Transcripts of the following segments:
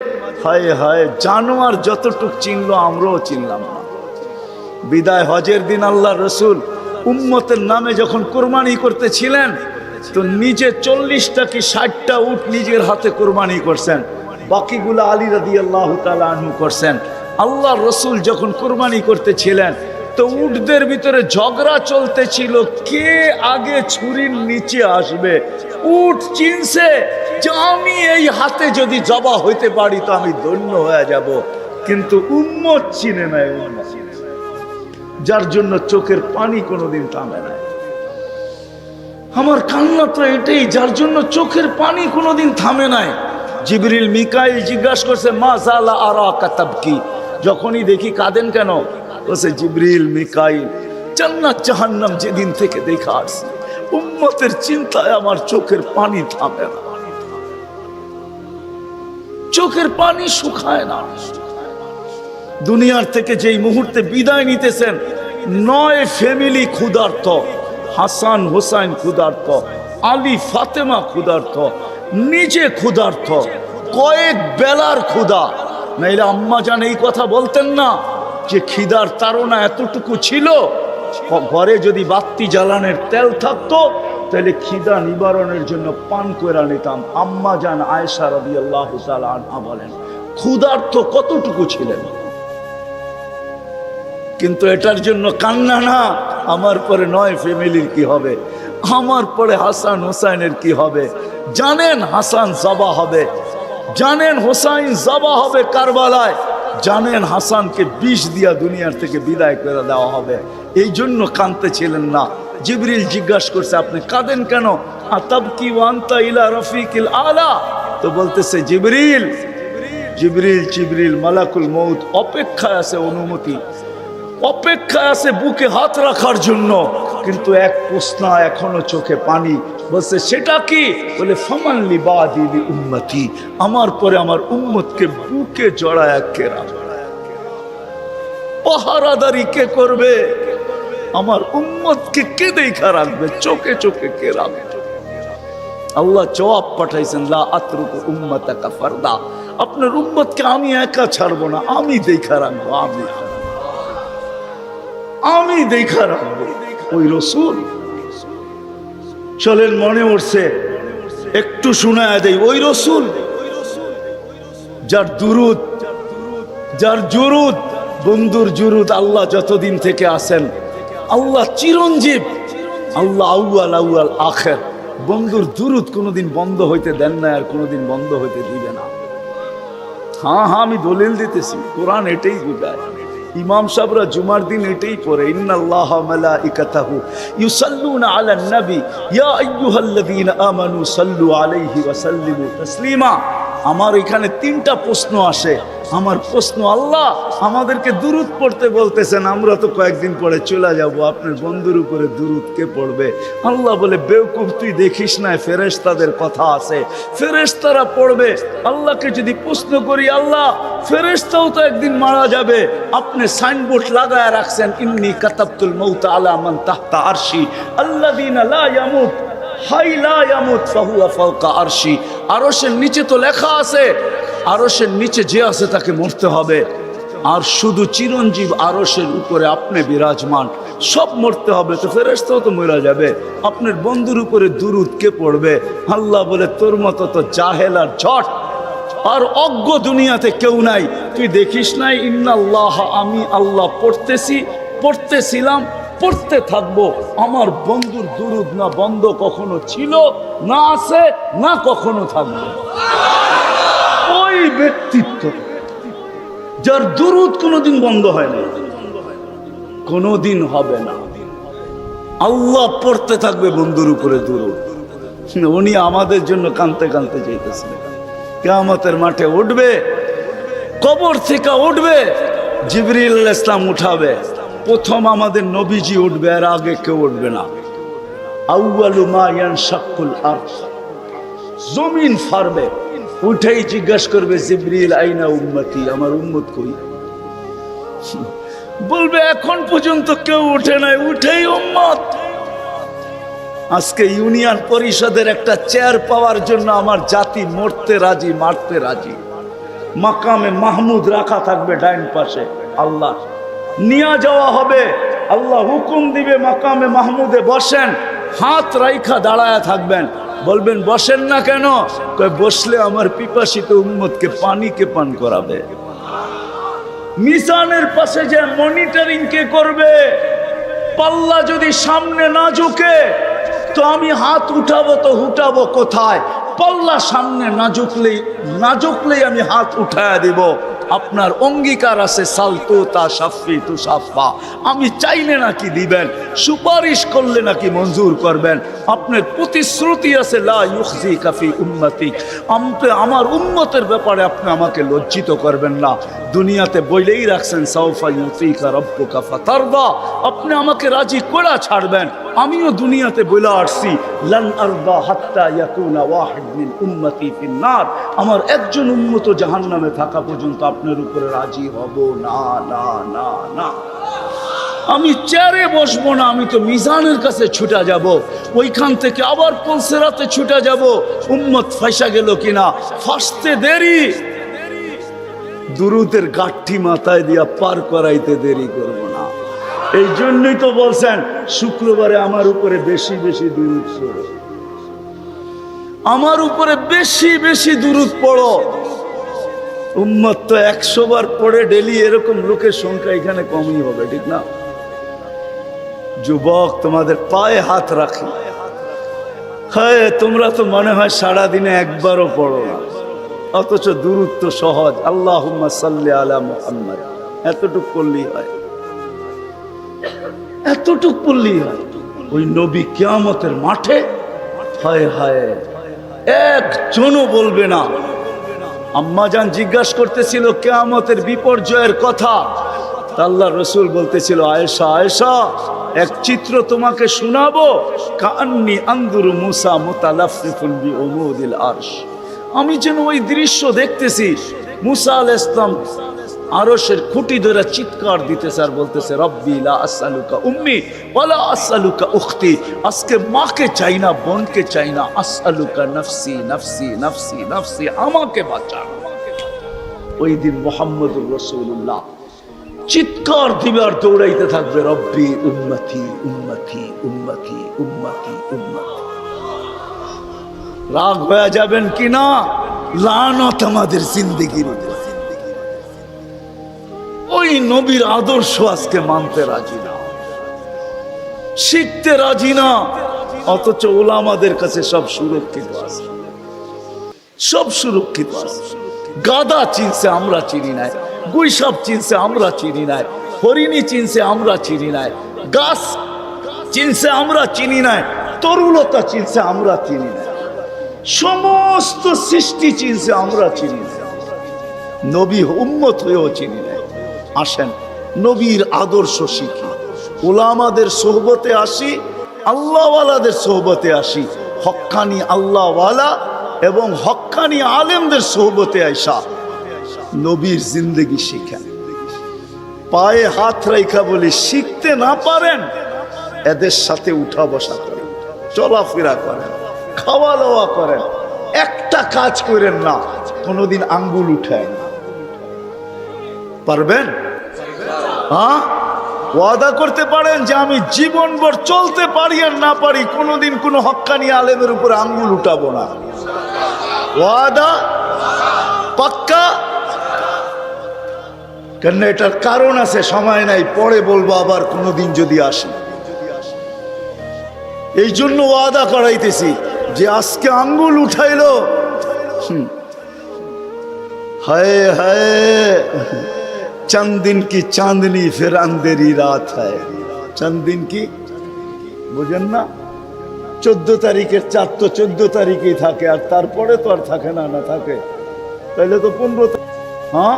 হায় হায়, জানোয়ার যতটুক চিনলো আমরাও চিনলাম না। বিদায় হজের দিন আল্লাহ রসুল উম্মতের নামে যখন কোরবানি করতেছিলেন, তো নিজে 40টা কি 60টা উট নিজের হাতে কোরবানি করছেন, বাকিগুলো আলী রাদিয়াল্লাহু তাআলা আনহু করছেন। আল্লাহ রসুল যখন কোরবানি করতেছিলেন, তো উটদের ভিতরে ঝগড়া চলতেছিল, কে আগে ছুরির নিচে আসবে। উট চিনছে যে আমি এই হাতে যদি জবা হইতে পারি তো আমি ধন্য হয়ে যাব, কিন্তু উম্মত চিনে নাই, যার জন্য চোখের পানি কোনোদিন থামে নাই। আমার কান্না তো এটাই, যার জন্য চোখের পানি কোনোদিন থামে নাই। জিবরিল মিকাইল জিজ্ঞাসা করছে, মা জালা আরাকা তাবকি, যখনই দেখি কাঁদেন কেন? বলছে জিবরিল মিকাইল, জান্নাত জাহান্নাম যেদিন থেকে দেখা আসছে, উম্মতের চিন্তায় আমার চোখের পানি থামে না, চোখের পানি শুকায় না। দুনিয়ার থেকে যেই মুহূর্তে বিদায় নিতেছেন, 9 ফ্যামিলি ক্ষুধার্ত, হাসান হোসাইন ক্ষুধার্ত, আলী ফাতেমা ক্ষুধার্ত, নিজে ক্ষুধার্ত, কয়েক বেলার ক্ষুধা। নাইলে আম্মা জান এই কথা বলতেন না যে খিদার তাড়না এতটুকু ছিল, ঘরে যদি বাতি জ্বালানোর তেল থাকতো তাহলে খিদা নিবারণের জন্য পান করে নিতাম। আম্মা জান আয়েশা রাদিয়াল্লাহু তাআলা আনহা বলেন, ক্ষুধার্ত কতটুকু ছিলেন। কিন্তু এটার জন্য কান্না না, আমার পরে 9 ফ্যামিলির কি হবে, আমার পরে হাসান হোসাইনের কি হবে। জানেন হাসান জবা হবে, জানেন হোসাইন জবা হবে কারবালায়, জানেন হাসানকে বিষ দিয়া দুনিয়ার থেকে বিদায় করে দেওয়া হবে, এই জন্য কাঁদতেছিলেন না। জিবরিল জিজ্ঞাসা করছে, আপনি কাঁদেন কেন? আতাবকি ওয়া আনতা ইলা রফিকিল আলা, তো বলতেছে জিবরিল জিবরিল জিবরিল মালাকুল মউত অপেক্ষায় আছে, অনুমতি অপেক্ষায় আছে বুকে হাত রাখার জন্য, কিন্তু এক প্রশ্ন এখনো চোখে পানি। বলছে সেটা কি? বলে ফামান লিবাদি লি উম্মতি, আমার পরে আমার উম্মতকে বুকে জড়ায় কে রাখবে, পাহারাদারি কে করবে, আমার উম্মতকে কে দেখা রাখবে, চোখে চোখে কে রাখবে। আল্লাহ জবাব পাঠাইছেন, লা আতরুকু উম্মাতাকা ফারদা, আপনার উম্মতকে আমি একা ছাড়বো না, আমি দেখা রাখবো, আমি দেখা রাখবো। ওই রসুল চলেন, মনে উঠছে একটু শোনায় দেই, ওই রসুল যার দুরুদ, যার জুরুদ, বন্ধুর জুরুদ আল্লাহ যতদিন থেকে আসেন, আল্লাহ চিরঞ্জীব, আল্লাহ আউয়াল আউয়াল আখের, বন্ধুর দুরুদ কোনোদিন বন্ধ হইতে দেন না, আর কোনোদিন বন্ধ হইতে দিবে না। হ্যাঁ হ্যাঁ, আমি দলিল দিতেছি, কোরআন এটাই বুঝায়। ইমাম সাহেবরা জুমার দিন এটাই পড়ে, ইন্নাল্লাহা মালাইকাতাহু ইউসাল্লুনা আলান নবী ইয়া আইয়ুহাল্লাযীনা আমানু সাল্লু আলাইহি ওয়া সাল্লিমু তাসলিমা। আমার এখানে 3টা প্রশ্ন আসে। আমার প্রশ্ন, আল্লাহ আমাদেরকে দুরুদ পড়তে বলতেছেন, আমরা তো কয়েকদিন পরে চলে যাব, আপনার বন্ধুর উপরে দুরুদ কে পড়বে? আল্লাহ বলে, বেওকুফ, তুই দেখিস না ফেরেশতাদের কথা আছে, ফেরেশতারা পড়বে। আল্লাহকে যদি প্রশ্ন করি, আল্লাহ ফেরেশতাও তো একদিন মারা যাবে, আপনি সাইনবোর্ড লাগায় রাখছেন, ইন্নী কাতাবতুল মাউতা আলা মান তাহতা আরশি আল্লাযীনা লা ইয়ামুত হাই লা ইয়ামুত ফাহুয়া ফাওকা আরশি। আরশের নিচে তো লেখা আছে, আরশের নিচে যে আছে তাকে মরতে হবে, আর শুধু চিরঞ্জীব আরশের উপরে আপনি বিরাজমান, সব মরতে হবে, তো ফেরেশতাও তো মরে যাবে, আপনার বন্ধুর উপরে দুরুদ কে পড়বে? আল্লাহ বলে, তোর মতো তো জাহেল আর ঝট আর অজ্ঞ দুনিয়াতে কেউ নাই, তুই দেখিস নাই ইন্নাল্লাহ, আমি আল্লাহ পড়তেছিলাম, পড়তে থাকবো। আমার বন্ধুর দুরুদ না বন্ধ কখনো ছিল, না আছে, না কখনো থাকবে। ওই ব্যক্তিত্ব যার দুরুদ কোনোদিন বন্ধ হয় না, কোনোদিন হবে না, আল্লাহ পড়তে থাকবে বন্ধুর উপরে দুরুদ। উনি আমাদের জন্য কাঁদতে কাঁদতে চাইতেছেন, কিয়ামতের মাঠে উঠবে, কবর থেকে উঠবে, জিবরিল আলাইহিস সালাম উঠাবে, প্রথম আমাদের নবীজি উঠবে, আর আগে কেউ উঠবে না। আউয়ালু মা ইয়ানশাক্কুল আরদ, জমিন ফাড়বে, উঠেই জিজ্ঞাসা করবে, জিবরিল আইনা উম্মতি, আমার উম্মত কই? বলবে এখন পর্যন্ত কেউ উঠে নাই, উঠেই উম্মত। আজকে ইউনিয়ন পরিষদের একটা চেয়ার পাওয়ার জন্য আমার জাতি মরতে রাজি, মারতে রাজি। মাকামে মাহমুদ রাখা থাকবে ডাইন পাশে, আল্লাহ নিয়ে যাওয়া হবে। আল্লাহ হুকুম দিবে মাকামে মাহমুদে বসেন, হাত রাইখা দাঁড়ায় থাকবেন। বলবেন বসেন না কেন? কয় বসলে আমার পিপাসিত উম্মতকে পানিকে পান করাবে। মিজানের পাশে যে মনিটরিং কে করবে? পাল্লা যদি সামনে না ঝুঁকে তো আমি হাত উঠাবো তো উঠাবো কোথায়? পাল্লা সামনে না ঝুঁকলেই আমি হাত উঠায়া দিব। আপনার অঙ্গীকার আছে সালতু তা সাফি তু সাফা, আমি চাইলে নাকি দিবেন, সুপারিশ করলে নাকি মঞ্জুর করবেন। আপনার প্রতিশ্রুতি আছে লা ইউখজিকা ফি উম্মতি, আমার উম্মতের ব্যাপারে আপনি আমাকে লজ্জিত করবেন না। দুনিয়াতে বইলেই রাখছেন সাউফা ইউতিকা রাব্বুকা ফাতারদা, আপনি আমাকে রাজি করে ছাড়বেন। আমিও দুনিয়াতে বলে আসছি লান আরদা হাত্তা ইয়াকুনা ওয়াহিদ মিন উম্মতি ফিন নার, আমার একজন উম্মত জাহান্নামে থাকা পর্যন্ত আপনার উপরে রাজি হব না না না না। আমি চেয়ারে বসবো না, আমি তো মিজানের কাছে ছুটা যাব, ওইখান থেকে আবার পুলসেরাতে ছুটা যাব। উম্মত ফাইসা গেল কিনা ফাঁসতে দেরি, দুরুদের গাঠি মাথায় দিয়া পার করাইতে দেরি করব না। এই জন্যই তো বলছেন শুক্রবারে আমার উপরে বেশি বেশি দুরুদ পড়ো, আমার উপরে বেশি বেশি দুরুদ পড়ো। উম্মত তো 100 বার পড়ে ডেলি, এরকম লোকের সংখ্যা এখানে কমই হবে, ঠিক না? যুবক তোমাদের পায়ে হাত রাখি, হ্যাঁ তোমরা তো মনে হয় সারাদিনে একবারও পড়ো না, অথচ দুরুদ তো সহজ। আল্লাহুম্মা সাল্লি আলা মুহাম্মদ, এতটুক করলেই হয়, এতটুক করলেই হয়। ওই নবী কিয়ামতের মাঠে হায় হায় একজনও বলবে না। আম্মাজান জিজ্ঞাসা করতেছিল কিয়ামতের বিপর্যয়ের কথা, আল্লাহ রসুল বলতেছিল আয়েশা আয়েশা এক চিত্র তোমাকে শোনাবো, কান্নি আনদুরু মুসা মুতালাফফিফুন বিউমুদিল আরশ, আমি যেন ওই দৃশ্য দেখতেছি। মুসা আলাইহিস সালাম আরশের খুঁটি ধরে চিৎকার দিতেছে আর বলতেছে রব্বি লা আসআলুকা উম্মি ওয়ালা আসআলুকা উখতি, আজকে মাকে চাই না, বোনকে চাই না, আসআলুকা নফসি নফসি নফসি নফসি, আমাকে বাঁচা। ওই দিন মুহাম্মদুর রাসূলুল্লাহ চিৎকার দিবে আর দৌড়াইতে থাকবে রব্বি উম্মতি উম্মতি উম্মতি উম্মতি উম্মতি। রাগ হয়ে যাবেন কিনা? লানত আমাদের জিন্দেগির উপর। ওই নবীর আদর্শ আজকে মানতে রাজি না, শিখতে রাজি না, অথচ ওলামাদের কাছে সব সুরক্ষিত আছে, সব সুরক্ষিত আছে। গাদা চিনছে আমরা চিনি নাই, গুইসাপ চিনছে আমরা চিনি নাই, হরিণী চিনছে আমরা চিনি নাই, গাছ চিনছে আমরা চিনি নাই, তরুলতা চিনছে আমরা চিনি নাই, সমস্ত সৃষ্টি চিনছে আমরা চিনি নাই, নবী উম্মত হয়েও চিনি নাই। আসেন নবীর আদর্শ শিখি, ওলামাদের সোহবতে আসি, আল্লাহওয়ালাদের সোহবতে আসি, হক্কানি আল্লাহওয়ালা এবং হক্কানি আলেমদের সোহবতে আইসা নবীর জিন্দেগি শিখেন। পায়ে হাত রাইখা বলি শিখতে না পারেন, এদের সাথে উঠা বসা করেন, চলাফেরা করেন, খাওয়া দাওয়া করেন, একটা কাজ করেন না কোনোদিন আঙ্গুল উঠায় না। পারবেন? হ্যাঁ, ওয়াদা করতে পারেন যে আমি জীবনভর চলতে পারি আর না পারি কোনোদিন কোনো হক্কানি আলেমের উপরে আঙ্গুল উঠাবো না। ওয়াদা পাক্কা? কেন এটার কারণ আছে, সময় নাই, পরে বলবো আবার কোনোদিন যদি আসি। এই জন্য ওয়াদা করাইতেছি যে আজকে আঙ্গুল উঠাইলো, হায় হায় चंद दिन की चांदनी फिर अंधेरी रात है। चंद दिन की বুঝেন না? 14 তারিখের চাঁদ তো 14 তারিখেই থাকে, আর তারপরে তো আর থাকে না, না থাকে তাহলে তো 15। হ্যাঁ,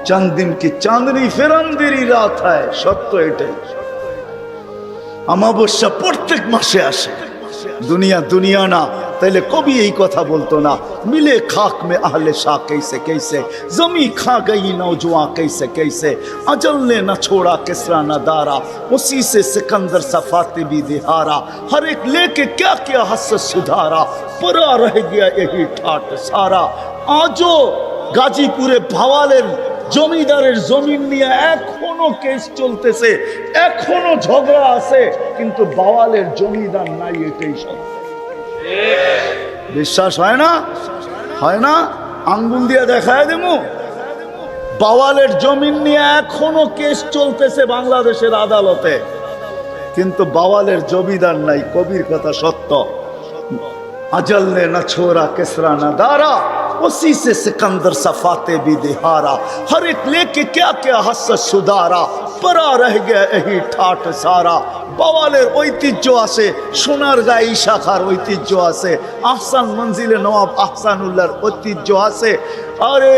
चंद दिन की चांदनी फिर अंधेरी रात है, সত্য এটাই। অমাবস্যা প্রত্যেক মাসে আসে, दुनिया दुनिया ना, पहले कभी यही कथा बोलतो ना, मिले खाक में अहले शाह कैसे कैसे, जमी खा गई नौजवान कैसे कैसे, अजल ने न छोड़ा किसरा न दारा, उसी से सिकंदर सफाते भी दिहारा, हर एक लेके क्या क्या हसरत सुधारा, परा रह गया यही ठाट सारा। आजो গাজীপুরে ভাওয়ালের জমিদারের জমিন নিয়ে এখনো কেস চলতেছে, এখনো ঝগড়া আছে, কিন্তু বাওয়ালের জমিদার নাই, এটাই সত্য। বিশ্বাস হয় না? হয় না? আঙ্গুল দিয়ে দেখায় দেবো। বাওয়ালের জমিন নিয়ে এখনো কেস চলতেছে বাংলাদেশের আদালতে, কিন্তু বাওয়ালের জমিদার নাই। কবির কথা সত্য। अजल ने न छोड़ा किसरा न दारा, उसी से सिकंदर सफाते भी दिहारा, हर एक लेके क्या क्या हसत सुधारा, परा रह गया यही ठाट सारा। বাওয়ালের ঐতিহ্য আছে, সোনারগাঁও শাখার ঐতিহ্য আছে, আহসান মঞ্জিলে নওয়াব আহসানুল্লাহর ঐতিহ্য আছে, আরে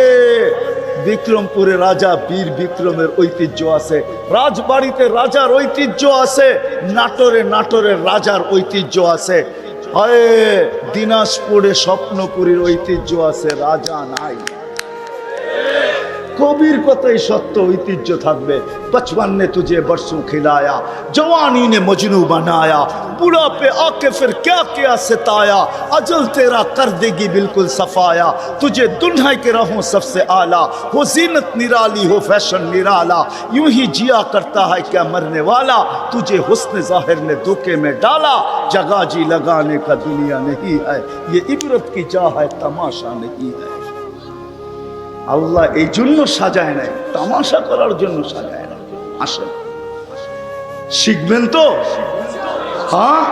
বিক্রমপুরে রাজা বীর বিক্রমের ঐতিহ্য আছে, রাজবাড়িতে রাজার ঐতিহ্য আছে, নাটোরের রাজার ঐতিহ্য আছে, হয় দিনাজপুরে স্বপ্নপুরীর ঐতিহ্য আছে, রাজা নাই। কবির কথাই সত্য, ঐতিহ্য থাকবে। बचपन ने तुझे बरसों खिलाया, जवानी ने मजनू बनाया, बुढ़ापे आके फिर क्या क्या सताया, अजल तेरा कर देगी बिल्कुल सफाया, तुझे दुल्हा के रहूं सबसे आला, हो जीनत निराली हो फैशन निराला, यूं ही जिया करता है क्या मरने वाला, तुझे हुस्न जाहिर ने धोखे में डाला, जगह जी लगाने का दुनिया नहीं है, ये इबरत की जा है तमाशा नहीं है। আল্লাহ এই জন্য সাজায় নাই, তামাশা করার জন্য সাজায় না। আসেন শিখবেন তো, হ্যাঁ।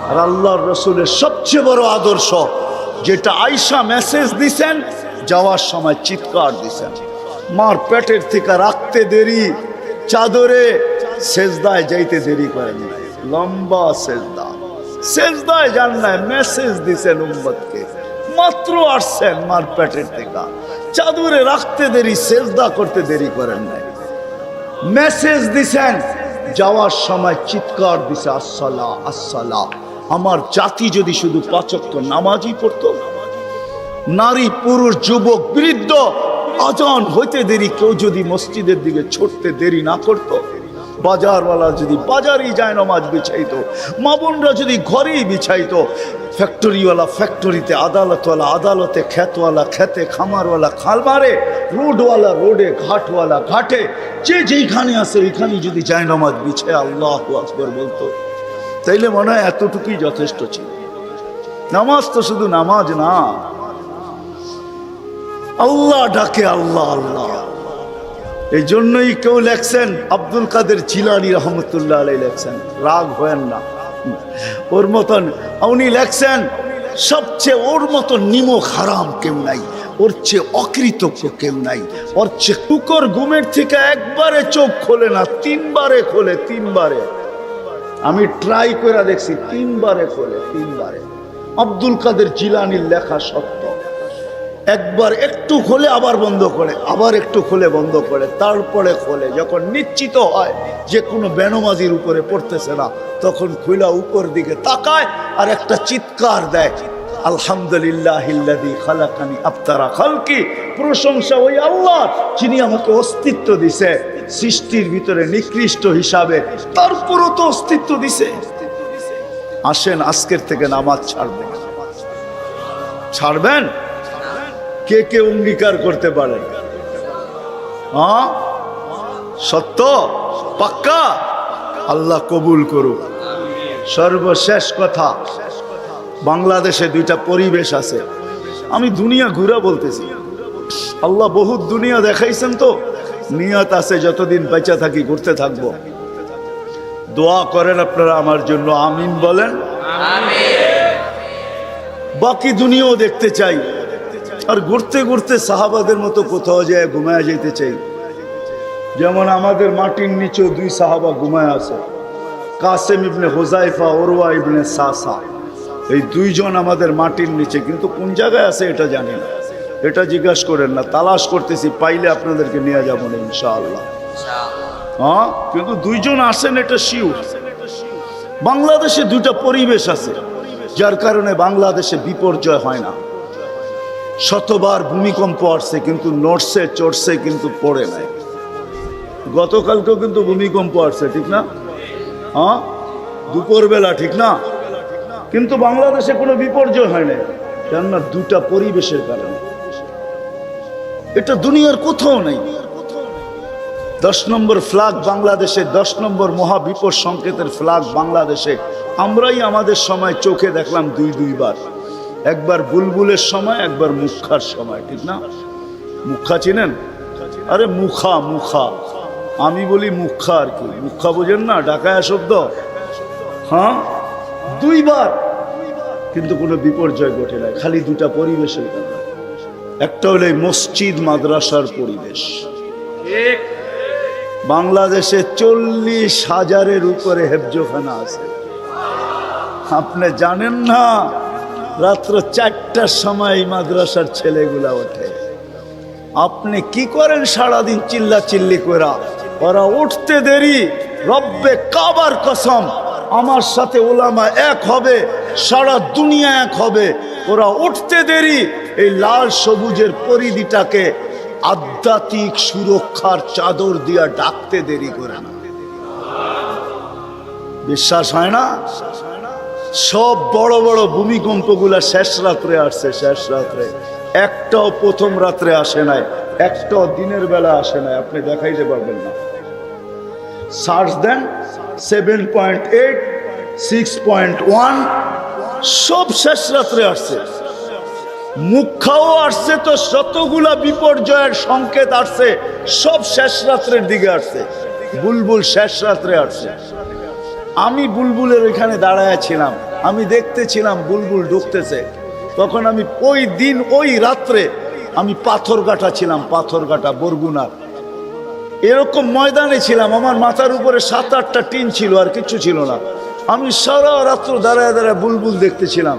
আর আল্লাহর রসুলের সবচেয়ে বড় আদর্শ যেটা আয়েশা মেসেজ দিছেন, যাওয়ার সময় চিৎকার দিছেন, মার পেটের থেকে রাখতে দেরি, চাদরে সেজদায় যাইতে দেরি করেন নাই, লম্বা সেজদায় যান নাই, মেসেজ দিছেন উম্মতকে। মাত্র আসছেন মার পেটের থেকে, চাদরে রাখতে দেরি, সেজদা করতে দেরি করেন নাই, মেসেজ দিছেন। যাওয়ার সময় চিৎকার দিছে, আসসালা আসসালা। আমার জাতি যদি শুধু 5 ওয়াক্ত নামাজই পড়তো, নারী পুরুষ যুবক বৃদ্ধ, আজান হইতে দেরি কেউ যদি মসজিদের দিকে ছুটতে দেরি না করতো, বাজারওয়ালা যদি বাজারেই যায় নামাজ বিছাইতো, মা বোনরা যদি ঘরেই বিছাইতো, ফ্যাক্টরিওয়ালা ফ্যাক্টরিতে, আদালতওয়ালা আদালতে, খেতওয়ালা খেতে, খামারওয়ালা খামারে, রোডওয়ালা রোডে, ঘাটওয়ালা ঘাটে, যে যেইখানে আছে ওইখানে যদি যায় নামাজ বিছায় আল্লাহু আকবার বলতো, তাইলে মনে হয় এতটুকুই যথেষ্ট ছিল। নামাজ তো শুধু নামাজ না, আল্লাহ ডাকে আল্লাহ আল্লাহ। এই জন্যই কেউ লেখছেন, আব্দুল কাদের জিলানী রহমতুল্লাহ আলাইহি লেখছেন, রাগ হয়েন না, ওর মতন উনি লেখছেন, সবচেয়ে ওর মতন নিমক হারাম কেউ নাই, ওর চেয়ে অকৃতজ্ঞ কেউ নাই, ওর চেয়ে কুকুর ঘুমের থেকে একবারে চোখ খোলে না, 3 বারে খোলে, 3 বারে। আমি ট্রাই করে দেখছি, 3 বারে খোলে, 3 বারে। আব্দুল কাদের জিলানীর লেখা সত্য। একবার একটু খোলে আবার বন্ধ করে, আবার একটু খোলে বন্ধ করে, তারপরে খোলে। যখন নিশ্চিত হয় যে কোনো বেনমাজির উপরে পড়তেছে না, তখন খুলা উপর দিকে তাকায় আর একটা চিৎকার দেয়, আলহামদুলিল্লাহিল্লাযী খালাকানি আফতারা খালকি। প্রশংসা ওই আল্লাহ যিনি আমাকে অস্তিত্ব দিছে সৃষ্টির ভিতরে নিকৃষ্ট হিসাবে, তারপরও তো অস্তিত্ব দিছে। আসেন আজকের থেকে নামাজ ছাড়বেন। ছাড়বেন? কে কে অঙ্গীকার করতে পারেন? হ্যাঁ, সত্য পাক্কা? আল্লাহ কবুল করুক। সর্বশেষ কথা, বাংলাদেশে 2টা পরিবেশ আছে। আমি দুনিয়া ঘুরা বলতেছি, আল্লাহ বহুত দুনিয়া দেখাইছেন, তো নিয়ত আছে যতদিন বেঁচে থাকি ঘুরতে থাকবো। দোয়া করেন আপনারা আমার জন্য, আমিন বলেন। বাকি দুনিয়াও দেখতে চাই, আর ঘুরতে ঘুরতে সাহাবাদের মতো কোথাও যায় ঘুমায় যেতে চাই। যেমন আমাদের মাটির নিচেও 2 সাহাবা ঘুমায় আছে, কাসেম ইবনে হুজাইফা, উরওয়া ইবনে সাসা। এই 2 জন আমাদের মাটির নিচে, কিন্তু কোন জায়গায় আছে এটা জানি না, এটা জিজ্ঞাসা করেন না, তালাশ করতেছি, পাইলে আপনাদেরকে নিয়ে যাবো না ইনশাআল্লাহ। হ্যাঁ, কিন্তু 2 জন আসেন এটা শিওর। বাংলাদেশে 2টা পরিবেশ আছে, যার কারণে বাংলাদেশে বিপর্যয় হয় না। শতবার ভূমিকম্প আসছে, কিন্তু নড়ছে চড়ছে, কিন্তু পড়ে নাই। গতকালকেও কিন্তু ভূমিকম্প আসছে, ঠিক না? হ্যাঁ, দুপুরবেলা, ঠিক না? কিন্তু বাংলাদেশে কোনো বিপর্যয় হয় না, কেননা 2টা পরিবেশের কারণে। এটা দুনিয়ার কোথাও নেই। 10 নম্বর ফ্ল্যাগ বাংলাদেশে, 10 নম্বর মহাবিপদ সংকেতের ফ্ল্যাগ বাংলাদেশে। আমরাই আমাদের সময় চোখে দেখলাম দুইবার, একবার বুলবুলের সময়, একবার মুখার সময়, ঠিক না? মুখা চিনেন? আরে মুখা, মুখা, আমি বলি মুখা আর কি। মুখা বোঝেন না? ঢাকায় শব্দ। হ্যাঁ, দুইবার, কিন্তু কোনো বিপর্যয় ঘটে নাই। খালি দুটা পরিবেশের কারণে। একটা হলো মসজিদ মাদ্রাসার পরিবেশ। বাংলাদেশে 40,000-এর উপরে হেফজোখানা আছে। আপনি জানেন না, রাত্র 4টার সময় এই মাদ্রাসার ছেলেগুলা ওঠে। আপনি কি করেন সারাদিন চিল্লা চিল্লি করা? ওরা উঠতে দেরি। রব্বে কাবার কসম, আমার সাথে ওলামা এক হবে, সারা দুনিয়া এক হবে। ওরা উঠতে দেরি। এই লাল সবুজের পরিধিটাকে আধ্যাত্মিক সুরক্ষার চাদর দিয়া ডাকতে দেরি করে না। বিশ্বাস হয় না? সব বড় বড় ভূমিকম্পগুলা শেষ রাত্রে আসছে, শেষ রাত্রে। একটাও প্রথম রাত্রে আসে নাই, একটাও দিনের বেলা আসে নাই। আপনি দেখাইতে পারবেন না। সার্চ দেন, 7.8, 6.1, সব শেষ রাত্রে আসছে। মুখাও আসছে, তো শতগুলা বিপর্যয়ের সংকেত আসছে, সব শেষ রাত্রের দিকে আসছে। বুলবুল শেষ রাত্রে আসছে। আমি বুলবুলের এখানে দাঁড়ায় ছিলাম, আমি দেখতেছিলাম বুলবুল ঢুকতেছে। তখন আমি ওই দিন ওই রাত্রে আমি পাথরঘাটা ছিলাম, পাথরঘাটা বরগুনার এরকম ময়দানে ছিলাম। আমার মাথার উপরে 7-8টা টিন ছিল, আর কিছু ছিল না। আমি সারা রাত্র দাঁড়ায় দাঁড়ায় বুলবুল দেখতেছিলাম,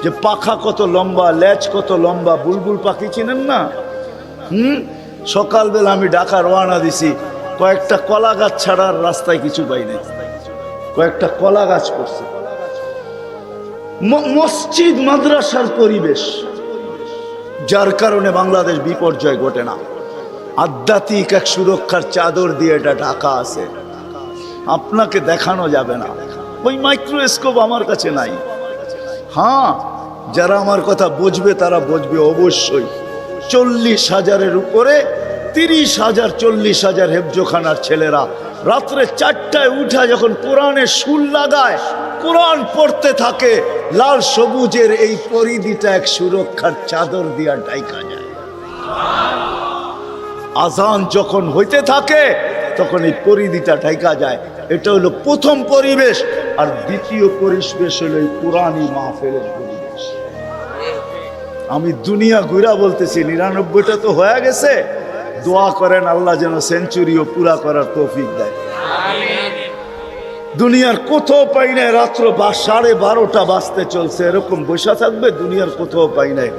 যে পাখা কত লম্বা, লেজ কত লম্বা। বুলবুল পাখি চিনেন না? সকালবেলা আমি ঢাকা রওনা দিছি, কয়েকটা কলা গাছ ছাড়ার রাস্তায় কিছু পাই নাই। কয়েকটা কলা গাছ পড়ছে। মসজিদ মাদ্রাসার পরিবেশ, যার কারণে বাংলাদেশ বিপর্যয় ঘটে না। আধ্যাত্মিক এক সুরক্ষার চাদর দিয়ে এটা ঢাকা আছে। আপনাকে দেখানো যাবে না, ওই মাইক্রোস্কোপ আমার কাছে নাই। হ্যাঁ, যারা আমার কথা বুঝবে তারা বুঝবে অবশ্যই। 40,000-এর উপরে, 30,000, 40,000 হেফজোখানার ছেলেরা রাত্রে 4টায় উঠা যখন কোরআনে সুর লাগায়, কোরআন পড়তে থাকে, লাল সবুজের এই পরিধিটা এক সুরক্ষার চাদর দিয়া ঢাকা যায়। আজান যখন হইতে থাকে তখন এই পরিধিটা ঢাকা যায়। এটা হলো প্রথম পরিবেশ। আর দ্বিতীয় পরিবেশ হলো এই কোরআনী মাহফিলের পরিবেশ। আমি দুনিয়া ঘুরা বলতেছি, 99টা তো হয়ে গেছে। দোয়া করেন আল্লাহ যেন সেঞ্চুরিও পুরা করার তৌফিক দেয়। দুনিয়ার কোথাও পাই নাই। রাত্র 12:30 বাজতে চলছে, এরকম বসে থাকবে? দুনিয়ার কোথাও পাই নাই।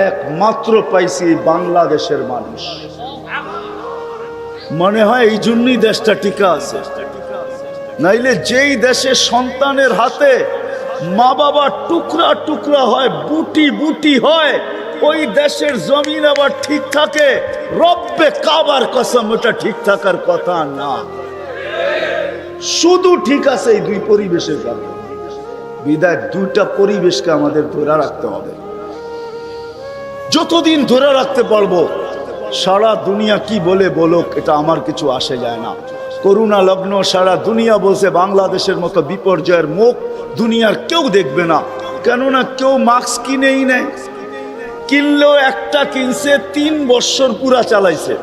একমাত্র পাইছি বাংলাদেশের মানুষ। মনে হয় এই জন্যই দেশটা টিকা আছে। নাইলে যেই দেশে সন্তানের হাতে মা বাবা টুকরা টুকরা হয়, বুটি বুটি হয়, ওই দেশের জমিন আবার ঠিক থাকে? রব্বে কাবার কসম, ওটা ঠিক থাকার কথা না। শুধু ঠিক আছে এই দুই পরিবেশের কারণে। বিদায় দুইটা পরিবেশকে আমাদের ধরে রাখতে হবে। যতদিন ধরে রাখতে পারবো, সারা দুনিয়া কি বলে বলুক, এটা আমার কিছু আসে যায় না। করোনা লগ্ন সারা দুনিয়া বলছে বাংলাদেশের মতো বিপর্যয়ের মুখ দুনিয়ার কেউ দেখবে না। কেননা কেউ মাস্ক কিনেই নেয়। কিনলেও একটা কিনছে 3 বছর পুরা চালাইছে,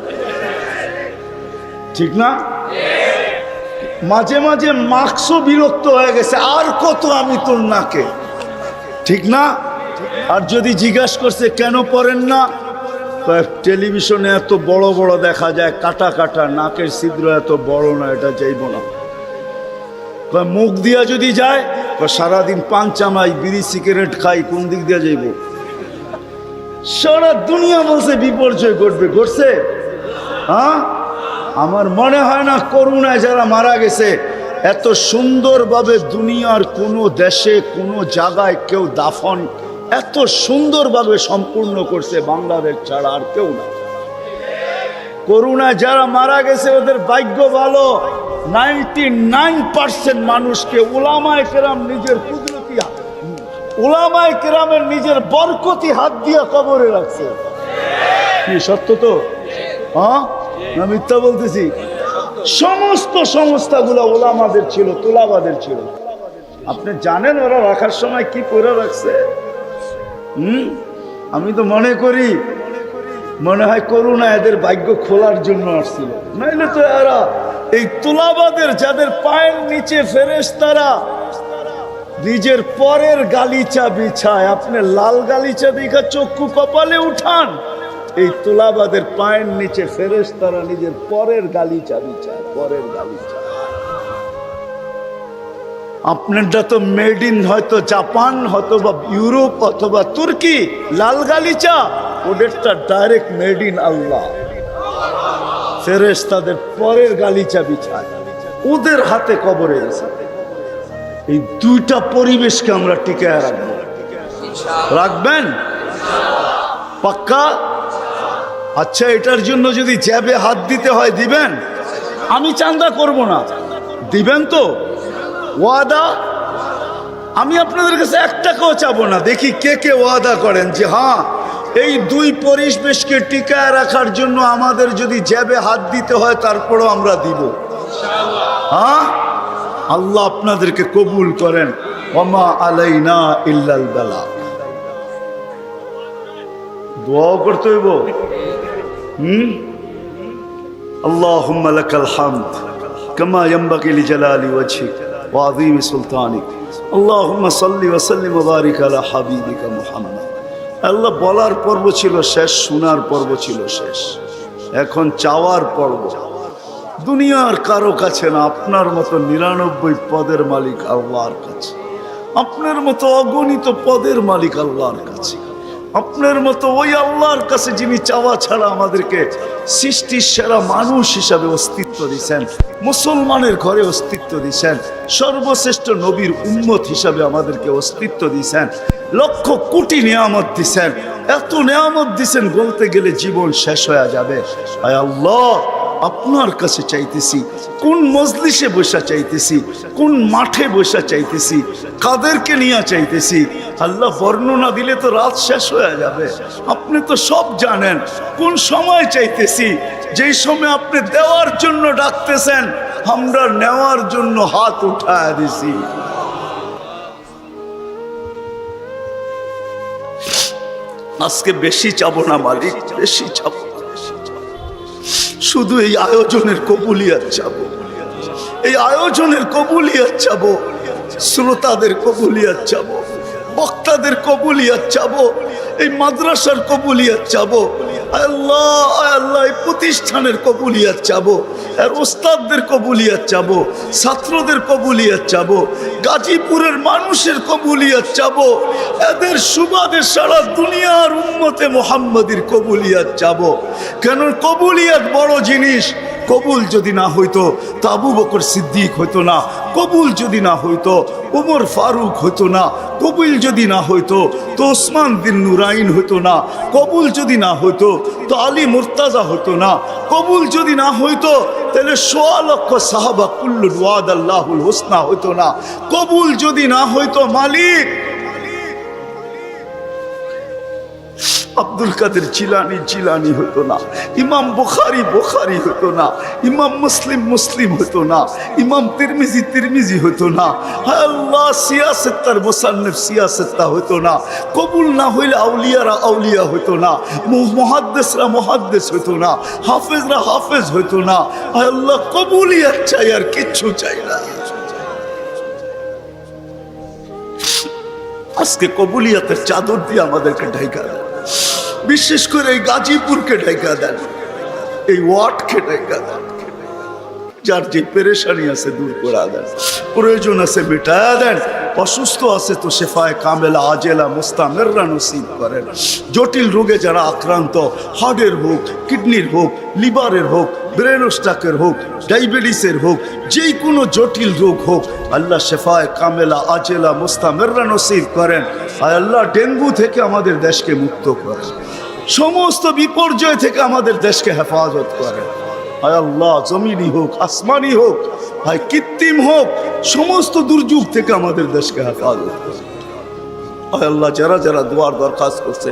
ঠিক না? মাঝে মাঝে মাস্কও বিরক্ত হয়ে গেছে, আর কত আমি তোর নাকে, ঠিক না? আর যদি জিজ্ঞাসা করছে কেন পড়েন না, টেলিভিশনে এত বড় বড় দেখা যায়, কাটা কাটা, নাকের ছিদ্র এত বড় না, এটা যাইব না। মুখ দিয়া যদি যায়, সারাদিন পান চামাই, বিড়ি সিগারেট খাই, কোন দিক দিয়া যাইব? সারা দুনিয়া বলছে বিপর্যয় ঘটবে, ঘটছে? হ্যাঁ, আমার মনে হয় না করোনায় যারা মারা গেছে এত সুন্দরভাবে দুনিয়ার কোনো দেশে কোনো জায়গায় কেউ দাফন এত সুন্দরভাবে সম্পূর্ণ করছে বাংলাদেশ ছাড়া আর কেউ না। করোনায় যারা মারা গেছে ওদের ভাগ্য ভালো। 99% মানুষকে উলামায়ে কেরাম নিজের কুদরতি, উলামায়ে কেরামের নিজের বরকতি হাত দিয়ে কবরে রাখছে। কি সত্য তো? হ্যাঁ না মিথ্যা বলতেছি? সমস্ত সংস্থাগুলো ওলামাদের ছিল, তুলাবাদের ছিল। আপনি জানেন ওরা রাখার সময় কি করে রাখছে? আমি তো মনে করি মনে হয় করুণা এদের ভাগ্য খোলার জন্য আসছিল, নাইলে তো এরা এই তুলাবাদের যাদের পায়ের নিচে ফেরেশতারা নিজের পরের গালিচা বিছায়, আপনি লাল গালিচা দেখা চক্ষু কপালে উঠান, এই তুলাবাদের পায়ের নিচে ফেরেশতারা নিজের পরের গালিচা বিছায়, পরের গালিচা। আপনারটা তো মেড ইন হয়তো জাপান, অথবা ইউরোপ, অথবা তুর্কি, লাল গালিচা, ওদেরটা ডাইরেক্ট মেড ইন আল্লাহ। ফেরেশতাদের পরের গালিচা বিছায়, ওদের হাতে কবরে গেছে। এই দুইটা পরিবেশকে আমরা টিকায় রাখবো। রাখবেন পাক্কা? আচ্ছা, এটার জন্য যদি জ্যাবে হাত দিতে হয় দিবেন? আমি চান্দা করব না, দিবেন তো? ওয়াদা? আমি আপনাদের কাছে 1 টাকাও চাবো না। দেখি কে কে ওয়াদা করেন যে হ্যাঁ এই দুই পরিবেশকে টিকায় রাখার জন্য আমাদের যদি জ্যাবে হাত দিতে হয় তারপরও আমরা দিব। হ্যাঁ, আল্লাহ আপনাদেরকে কবুল করেন। ওমা আলাইনা ইল্লাল বালাগ। দোয়া করতে হইব। আল্লাহুম্মা লাকাল হামদ কামা ইয়ানবাগি লিজালালি ওয়াজহিক ওয়া আযীমি সুলতানিক। আল্লাহুম্মা সাল্লি ওয়া সাল্লিম ওয়া বারিক আলা হাবিবিকা মুহাম্মদ। আল্লাহ, বলার পর্ব ছিল শেষ, শোনার পর্ব ছিল শেষ, এখন চাওয়ার পর্ব। দুনিয়ার কারো কাছে না, আপনার মতো 99 পদের মালিক আল্লাহর কাছে, আপনার মতো অগণিত পদের মালিক আল্লাহর কাছে, আপনার মতো ওই আল্লাহর কাছে যিনি চাওয়া ছাড়া আমাদেরকে সৃষ্টির সেরা মানুষ হিসাবে অস্তিত্ব দিয়েছেন, মুসলমানের ঘরে অস্তিত্ব দিয়েছেন, সর্বশ্রেষ্ঠ নবীর উম্মত হিসাবে আমাদেরকে অস্তিত্ব দিয়েছেন, লক্ষ কোটি নিয়ামত দিয়েছেন। এত নিয়ামত দিয়েছেন বলতে গেলে জীবন শেষ হয়ে যাবে। আয় আল্লাহ, আপনার কাছে চাইতেছি, কোন মজলিসে বসা চাইতেছি, কোন মাঠে বসা চাইতেছি, কাদেরকে নিয়ে চাইতেছি। আল্লাহ, বর্ণনা দিলে তো রাত শেষ হয়ে যাবে। আপনি তো সব জানেন। কোন সময় চাইতেছি, যেই সময় আপনি দেওয়ার জন্য ডাকতেছেন, আমরা নেওয়ার জন্য হাত উঠায় দিছি। আজকে বেশি চাবো না মালিক, বেশি চাবো, শুধু এই আয়োজনের কবুলিয়াত চাবো, এই আয়োজনের কবুলিয়াত চাবো, শ্রোতাদের কবুলিয়াত চাবো, বক্তাদের কবুলিয়াত চাবো, এই মাদ্রাসার কবুলিয়াত চাবো। আল্লাহ আল্লাহ, এই প্রতিষ্ঠানের কবুলিয়াত চাবো, আর ওস্তাদদের কবুলিয়াত চাবো, ছাত্রদের কবুলিয়াত চাবো, গাজীপুরের মানুষের কবুলিয়াত চাবো, এদের সুবাদে সারা দুনিয়ার উম্মতে মুহাম্মাদির কবুলিয়াত চাবো। কেন কবুলিয়াত বড় জিনিস। কবুল যদি না হইতো তো আবু বকর সিদ্দিক হইতো না, কবুল যদি না হইতো উমর ফারুক হইতো না, কবুল যদি না হইতো তো ওসমান বিন নুরাইন হইতো না, কবুল যদি না হইতো তো আলী মুর্তাজা হইতো না, কবুল যদি না হইতো তাহলে ১৬ লক্ষ সাহাবা কুল্লুল ওয়াদ আল্লাহুল হোসনা হইতো না, কবুল যদি না হইতো মালিক আব্দুল কাদের জিলানি জিলানি হতো না, ইমাম বুখারী বুখারী হতো না, ইমাম মুসলিম মুসলিম হতো না, ইমাম তিরমিজি তিরমিজি হতো না। হায় আল্লাহ, সিয়াসেত্তার মুসান্নিফ সিয়াসেত্তা হতো না। কবুল না হইলে আউলিয়ারা আউলিয়া হতো না, মুহাদ্দিসরা মুহাদ্দিস হতো না, হাফেজরা হাফেজ হতো না। হায় আল্লাহ, কবুলিয়াত চাই, আর কিচ্ছু চাই না। আজকে কবুলিয়াতের চাদর দিয়ে আমাদেরকে ঢাকা দেন, বিশেষ করে এই গাজীপুরকে ঢাকা দেন, এই ওয়ার্ডকে ঢাকা দেন। যার যে পেরেশানি আছে দূর করে দেন, প্রয়োজন আছে মেটায়া দেন, অসুস্থ আছে তো শেফায়ে কামেলা আজেলা মুস্তামেররা নসিব করেন। জটিল রোগে যারা আক্রান্ত, হার্টের হোক, কিডনির হোক, লিভারের হোক, ব্রেন স্ট্রোকের হোক, ডায়াবেটিসের হোক, যে কোনো জটিল রোগ হোক, আল্লাহ শেফায়ে কামেলা আজেলা মুস্তামেররা নসিব করেন। আর আল্লাহ ডেঙ্গু থেকে আমাদের দেশকে মুক্ত করেন, সমস্ত বিপর্যয় থেকে আমাদের দেশকে হেফাজত করেন। হায় আল্লাহ, জমিনি হোক, আসমানি হোক, হায় কৃত্রিম হোক, সমস্ত দুর্যোগ থেকে আমাদের দেশকে হেফাজত করেন। আল্লাহ যারা যারা দোয়ার দরখাস্ত করছে,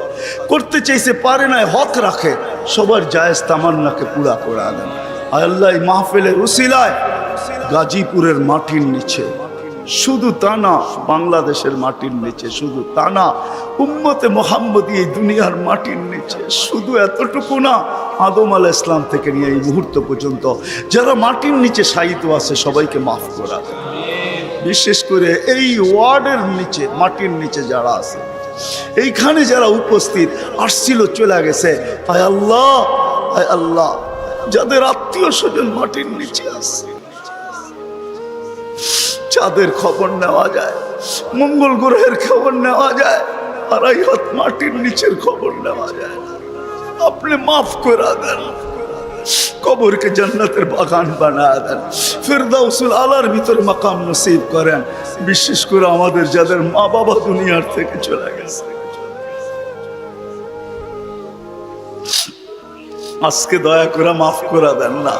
করতে চাইছে, পারে না, হক রাখে, সবার জায়েজ তামান্নাকে পুরা করে দেন। আল্লাহ এই মাহফিলের উসিলায় গাজীপুরের মাটির নিচে, শুধু তা না বাংলাদেশের মাটির নিচে, শুধু তা না উম্মতে মুহাম্মদী এই দুনিয়ার মাটির নিচে, শুধু এতটুকু না, আদম আলাইহিস সালাম থেকে নিয়ে এই মুহূর্ত পর্যন্ত যারা মাটির নিচে শায়িত আছে সবাইকে মাফ করা দেন। বিশেষ করে এই ওয়ার্ডের নিচে, মাটির নিচে যারা আছে, এইখানে যারা উপস্থিত আসছিল, চলে গেছে, হায় আল্লাহ, হায় আল্লাহ, যাদের আত্মীয় স্বজন মাটির নিচে আছে, চাঁদের খবর নেওয়া যায়, মঙ্গল গ্রহের খবর নেওয়া যায়, আড়াই হাত মাটির নিচের খবর নেওয়া যায়, আপনি মাফ করে দেন, কবরকে জান্নাতের বাগান বানায় দেন, ফিরদাউসুল আলার ভিতরে মাকাম নসিব করেন। বিশেষ করে আমাদের যাদের মা বাবা দুনিয়ার থেকে চলে গেছে, আজকে দয়া করে মাফ করে দেন না।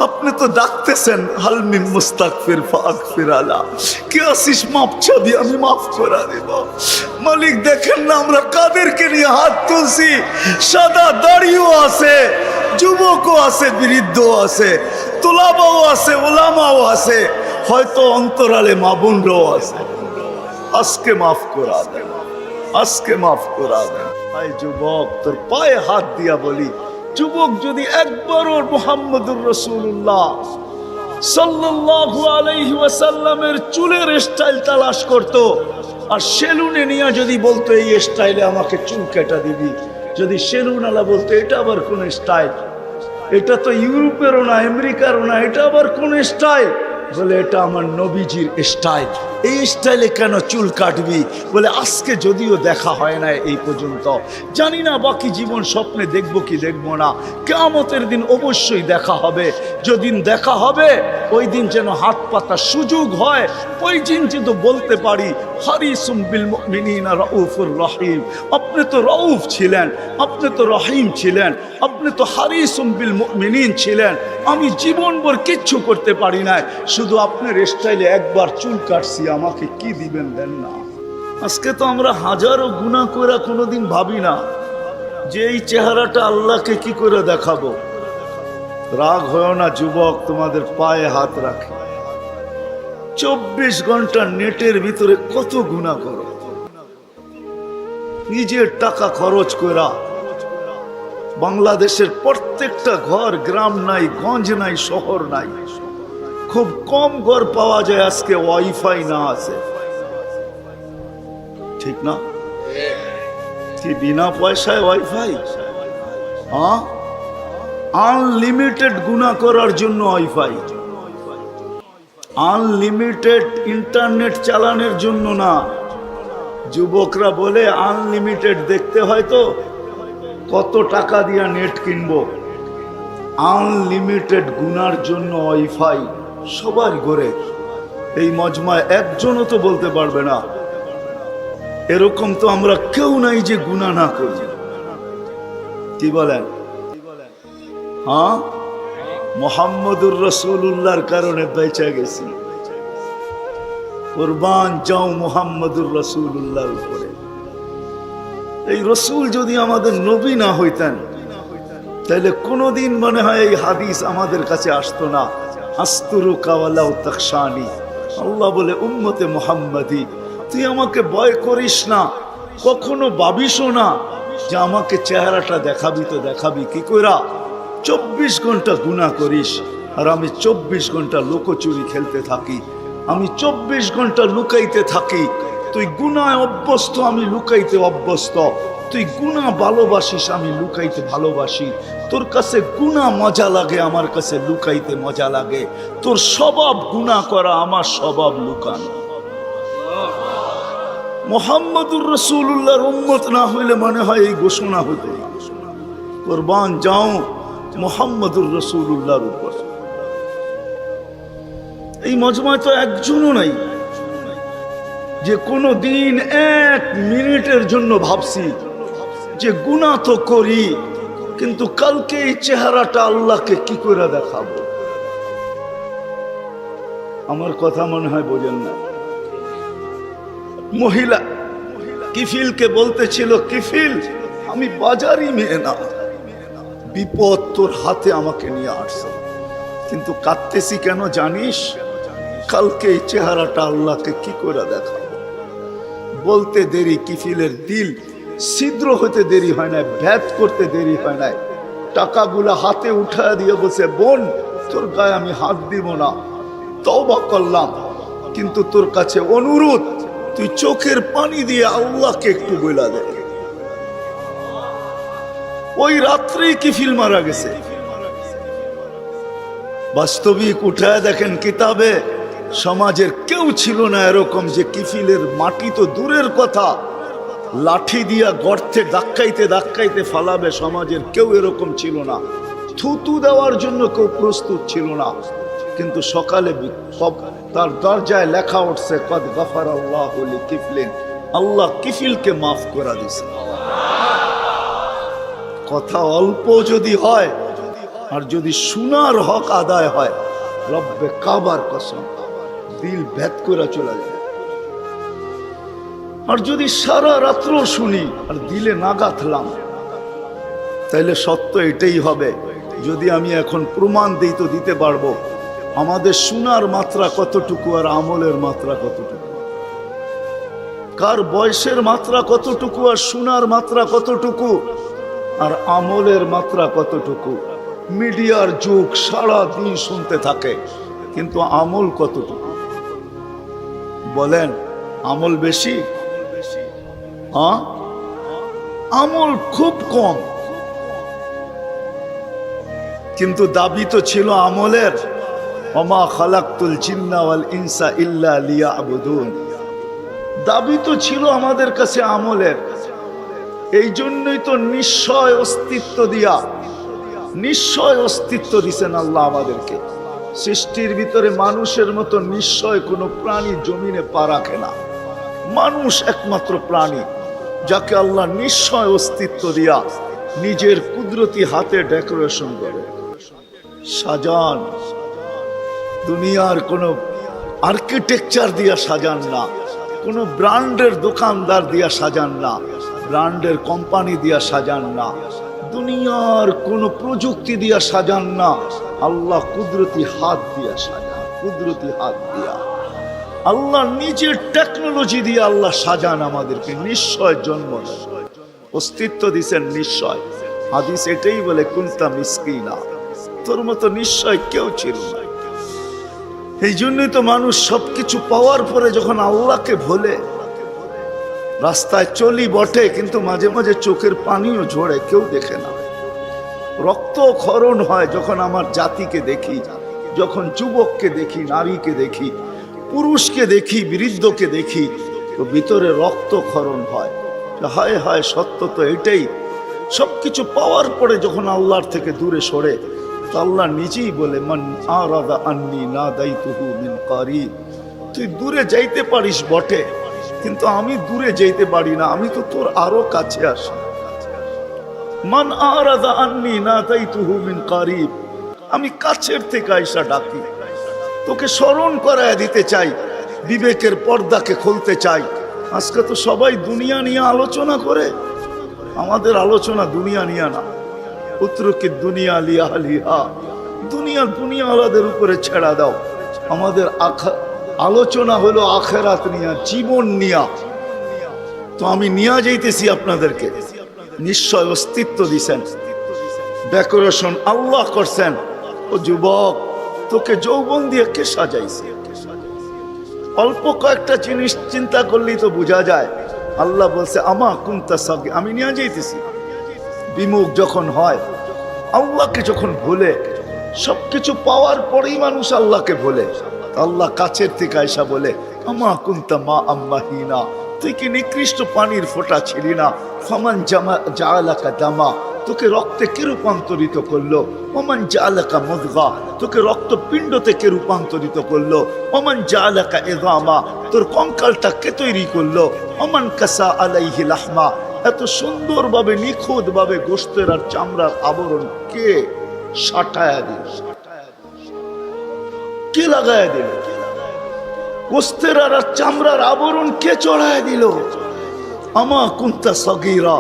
আপনি তো ডাকতেছেন, হাল মিন মুস্তাগফির ফাগফির আলা, কে আসিস মাফ চাবি, আমি মাফ করে দেব। মালিক দেখেন না আমরা কাদেরকে নিয়ে হাত তুলছি, সাদা দাড়িও আছে, যুবকও আছে, বৃদ্ধও আছে, তোলাবাও আছে, ওলামাও আছে, হয়তো অন্তরালে মা বোনরাও আছে। আজকে মাফ করা দেন, আজকে মাফ করা দেন। আই যুবক, তোর পায়ে হাত দিয়া বলি, যুবক যদি একবারও মুহাম্মদুর রাসূলুল্লাহ সাল্লাল্লাহু আলাইহি ওয়াসাল্লামের চুলের স্টাইল তালাশ করত, আর সেলুনে নিয়ে যদি বলতো এই স্টাইলে আমাকে চুল কেটে দিবি, যদি সেলুন আলা বলতো এটা আবার কোন স্টাইল, এটা তো ইউরোপেরও না, আমেরিকারও না, এটা আবার কোন স্টাইল, বলে এটা আমার নবীজির স্টাইল, এই স্টাইলে কেন চুল কাটবি? বলে আজকে যদিও দেখা হয় না এই পর্যন্ত, জানি না বাকি জীবন স্বপ্নে দেখবো কি দেখবো না, কিয়ামতের দিন অবশ্যই দেখা হবে। যেদিন দেখা হবে ওই দিন যেন হাত পাতার সুযোগ হয়, ওই দিন যেন বলতে পারি হারিসুম বিল মুমিনিনা রাউফুর রহিম। আপনি তো রাউফ ছিলেন, আপনি তো রহিম ছিলেন, আপনি তো হারিসুম বিল মুমিনিন ছিলেন। আমি জীবনভর কিচ্ছু করতে পারি না, শুধু আপনার স্টাইলে একবার চুল কাটছি, আমাকে কি দিবেন দেন না। আজকে তো আমরা হাজারো গুনাহ করে কোনোদিন ভাবি না যে এই চেহারাটা আল্লাহকে কি করে দেখাবো। রাগ হয় না যুবক, তোমাদের পায়ে হাত রাখে, 24 ঘন্টা নেটের ভিতরে কত গুনাহ করো, নিজের টাকা খরচ করা। বাংলাদেশের প্রত্যেকটা ঘর, গ্রাম নাই, গঞ্জ নাই, শহর নাই, খুব কম ঘর পাওয়া যায় আজকে ওয়াইফাই না আছে, ঠিক না? কি বিনা পয়সায় ওয়াইফাই? হ্যাঁ, আনলিমিটেড গুনাহ করার জন্য ওয়াইফাই, আনলিমিটেড ইন্টারনেট চালানোর জন্য না। যুবকরা বলে আনলিমিটেড দেখতে হয় তো কত টাকা দিয়া নেট কিনবো, আনলিমিটেড গুনার জন্য ওয়াইফাই সবার ঘরে। এই মজমায় একজনও তো বলতে পারবে না এরকম তো আমরা কেউ নাই যে গুনাহ না করি। কি বলেন? হ্যাঁ, মুহাম্মদুর রাসূলুল্লাহর কারণে বেঁচে গেছি। কুরবান যাও মুহাম্মদুর রাসূলুল্লাহর উপরে। এই রসুল যদি আমাদের নবী না হইতেন তাহলে কোনোদিন মনে হয় এই হাদিস আমাদের কাছে আসতো না। আস্তুরুকা ওয়ালাউ তাখশানি, আল্লাহ বলে উম্মতে মুহাম্মাদি তুই আমাকে ভয় করিস না, কখনো ভাবিসও না যে আমাকে চেহারাটা দেখাবি, তো দেখাবি কি কইরা? 24 ঘন্টা গুনাহ করিস, আর আমি 24 ঘন্টা লুকোচুরি খেলতে থাকি, আমি 24 ঘন্টা লুকাইতে থাকি। তুই গুনায় অভ্যস্ত, আমি লুকাইতে অভ্যস্ত। তুই গুনাহ ভালোবাসিস, আমি লুকাইতে ভালোবাসি। তোর কাছে গুনাহ মজা লাগে, আমার কাছে লুকাইতে মজা লাগে। তোর স্বভাব গুনাহ করা, আমার স্বভাব লুকানো। মুহাম্মদুর রাসূলুল্লাহর উম্মত না হইলে মনে হয় এই ঘোষণা হতো না, কুরবান যাও মুহাম্মদুর রাসূলুল্লাহর উপর। এই মজমায় তো একজনও নাই যে কোনো দিন 1 মিনিটের জন্য ভাবছি যে গুনাহ তো করি, কিন্তু কালকে এই চেহারাটা আল্লাহকে কি করে দেখাবো। আমার কথা মনে হয় বোঝেন না। মহিলা কিফিলকে বলতেছিল, কিফিল আমি বাজারি মেয়ে না, বিপদ তোর হাতে আমাকে নিয়ে আসছে, কিন্তু কাঁদতেছি কেন জানিস? কালকে এই চেহারাটা আল্লাহকে কি করে দেখাবো। বলতে দেরি কিফিলের দিল ছিদ্র হতে দেরি হয় না, ভেদ করতে দেরি হয় না। টাকাগুলা হাতে উঠায় দিয়ে বলছে, বোন তোর গায়ে আমি হাত দিব না, তওবা করলাম, কিন্তু তোর কাছে অনুরোধ, তুই চোখের পানি দিয়ে আল্লাহকে একটু বইলা দে। ওই রাত্রেই কিফিল মারা গেছে। বাস্তবিক উঠায় দেখেন কিতাবে, সমাজের কেউ ছিল না এরকম যে কিফিলের মাটি তো দূরের কথা, লাঠি দিয়া গর্তে ধাক্কাইতে ধাক্কাইতে ফালাবে, সমাজের কেউ এরকম ছিল না। থুতু দেওয়ার জন্য কেউ প্রস্তুত ছিল না। কিন্তু সকালে তার দরজায় লেখা উঠছে, কদ গফারাল্লাহু লিকিফলিন, আল্লাহ কিফিলকে মাফ করে দিয়েছে। কথা অল্প যদি হয় আর যদি শোনার হক আদায় হয়, রব্বে কাবার কসম দিল ভেদ করে চলে যায়। আর যদি সারা রাত্র শুনি আর দিলে না গাঁথলাম, তাইলে সত্য এটাই হবে। যদি আমি এখন প্রমাণ দিই তো দিতে পারবো আমাদের শোনার মাত্রা কতটুকু আর আমলের মাত্রা কতটুকু, কার বয়সের মাত্রা কতটুকু আর শোনার মাত্রা কতটুকু আর আমলের মাত্রা কতটুকু। মিডিয়ার যুগ, সারা দিন শুনতে থাকে, কিন্তু আমল কতটুকু বলেন? আমল বেশি? হ্যাঁ, আমল খুব কম, কিন্তু দাবি তো ছিল আমলের। ওমা খালাকতুল জিন্না ওয়াল ইনসা ইল্লা লিয়াবুদুন, দাবি তো ছিল আমাদের কাছে আমলের। এই জন্যই তো নিশ্চয় অস্তিত্ব দিয়া, নিশ্চয় অস্তিত্ব দিছেন আল্লাহ আমাদেরকে। সৃষ্টির ভিতরে মানুষের মতো নিশ্চয় কোনো প্রাণী জমিনে পা রাখে না। মানুষ একমাত্র প্রাণী যাকে আল্লাহ নিশ্চয় অস্তিত্ব দিয়া নিজের কুদরতি হাতে ডেকোরেশন করে সাজান। দুনিয়ার কোনো আর্কিটেকচার দিয়া সাজান না, কোনো ব্র্যান্ডের দোকানদার দিয়া সাজান না, ব্র্যান্ডের কোম্পানি দিয়া সাজান না, দুনিয়ার কোনো প্রযুক্তি দিয়া সাজান না, আল্লাহ কুদরতি হাত দিয়া সাজান। কুদরতি হাত দিয়া আল্লাহ নিজের টেকনোলজি দিয়ে আল্লাহ সাজান আমাদেরকে। নিশ্চয় জন্ম অস্তিত্ব দিছেন নিশ্চয়। হাদিস এটাই বলে, কুনতা মিসকিনা, তোর মতো নিশ্চয় কেউ ছিল না। এই জন্যই তো মানুষ সবকিছু পাওয়ার পরে যখন আল্লাহকে ভোলে, রাস্তায় চলি বটে কিন্তু মাঝে মাঝে চোখের পানিও ঝরে, কেউ দেখে না। রক্ত ক্ষরণ হয় যখন আমার জাতিকে দেখি, যখন যুবককে দেখি, নারীকে দেখি, পুরুষকে দেখি, বৃদ্ধকে দেখি, তো ভিতরে রক্ত ক্ষরণ হয়। হায় হায়, সত্য তো এটাই। সবকিছু পাওয়ার পরে যখন আল্লাহর থেকে দূরে সরে, তো আল্লাহ নিজেই বলে, মান আরাদা আন্নি নাদাইতুহু মিন কারিব, তুই দূরে যাইতে পারিস বটে, কিন্তু আমি দূরে যাইতে পারি না, আমি তো তোর আরো কাছে আসি। মান আরাদা আন্নি নাদাইতুহু মিন কারিব, আমি কাছের থেকে আইসা ডাকি, তোকে স্মরণ করায় দিতে চাই, বিবেকের পর্দাকে খুলতে চাই। আজকে তো সবাই দুনিয়া নিয়ে আলোচনা করে, আমাদের আলোচনা দুনিয়া নিয়ে না। উত্তরকে দুনিয়া লিয়া লিহা, দুনিয়া আলাদের উপরে ছেড়া দাও। আমাদের আলোচনা হলো আখেরাত নিয়া, জীবন নিয়া। তো আমি নিয়ে যাইতেছি আপনাদেরকে। নিশ্চয় অস্তিত্ব দিছেন, ডেকোরেশন আল্লাহ করছেন। ও যুবক, তোকে যৌবন দিয়ে কে সাজাইছে? অল্প কয়েকটা জিনিস চিন্তা করলেই তো বোঝা যায়। আল্লাহ বলছে, আমা কুনতা সাগি, আমি নিয়ে যাইতেছি। বিমুখ যখন হয়, আল্লাহকে যখন ভুলে, সবকিছু পাওয়ার পরেই মানুষ আল্লাহকে ভুলে, আল্লাহ কাছের থেকে আয়সা বলে, আমা কুনতা মা আম্মাহিনা, তুই কি নিকৃষ্ট পানির ফোঁটা ছিলি না? ফামান জাআলাকা দামা, তোকে রক্তে কে রূপান্তরিত করলো? ওমান জাআলাকা মুদগা, তোকে রক্তপিণ্ড থেকে রূপান্তরিত করলো। ওমান জাআলাকা ইযামা, তোর কঙ্কালটা কে তৈরি করলো? ওমান কাসা আলাইহি লাহমা, এত সুন্দরভাবে নিখুঁতভাবে গোশতের আর চামড়ার আবরণ কে সাটায়া দিল? কে লাগায়া দিল? গোশতের আর চামড়ার আবরণ কে চড়ায় দিল? আমা কুনতা সগীরা,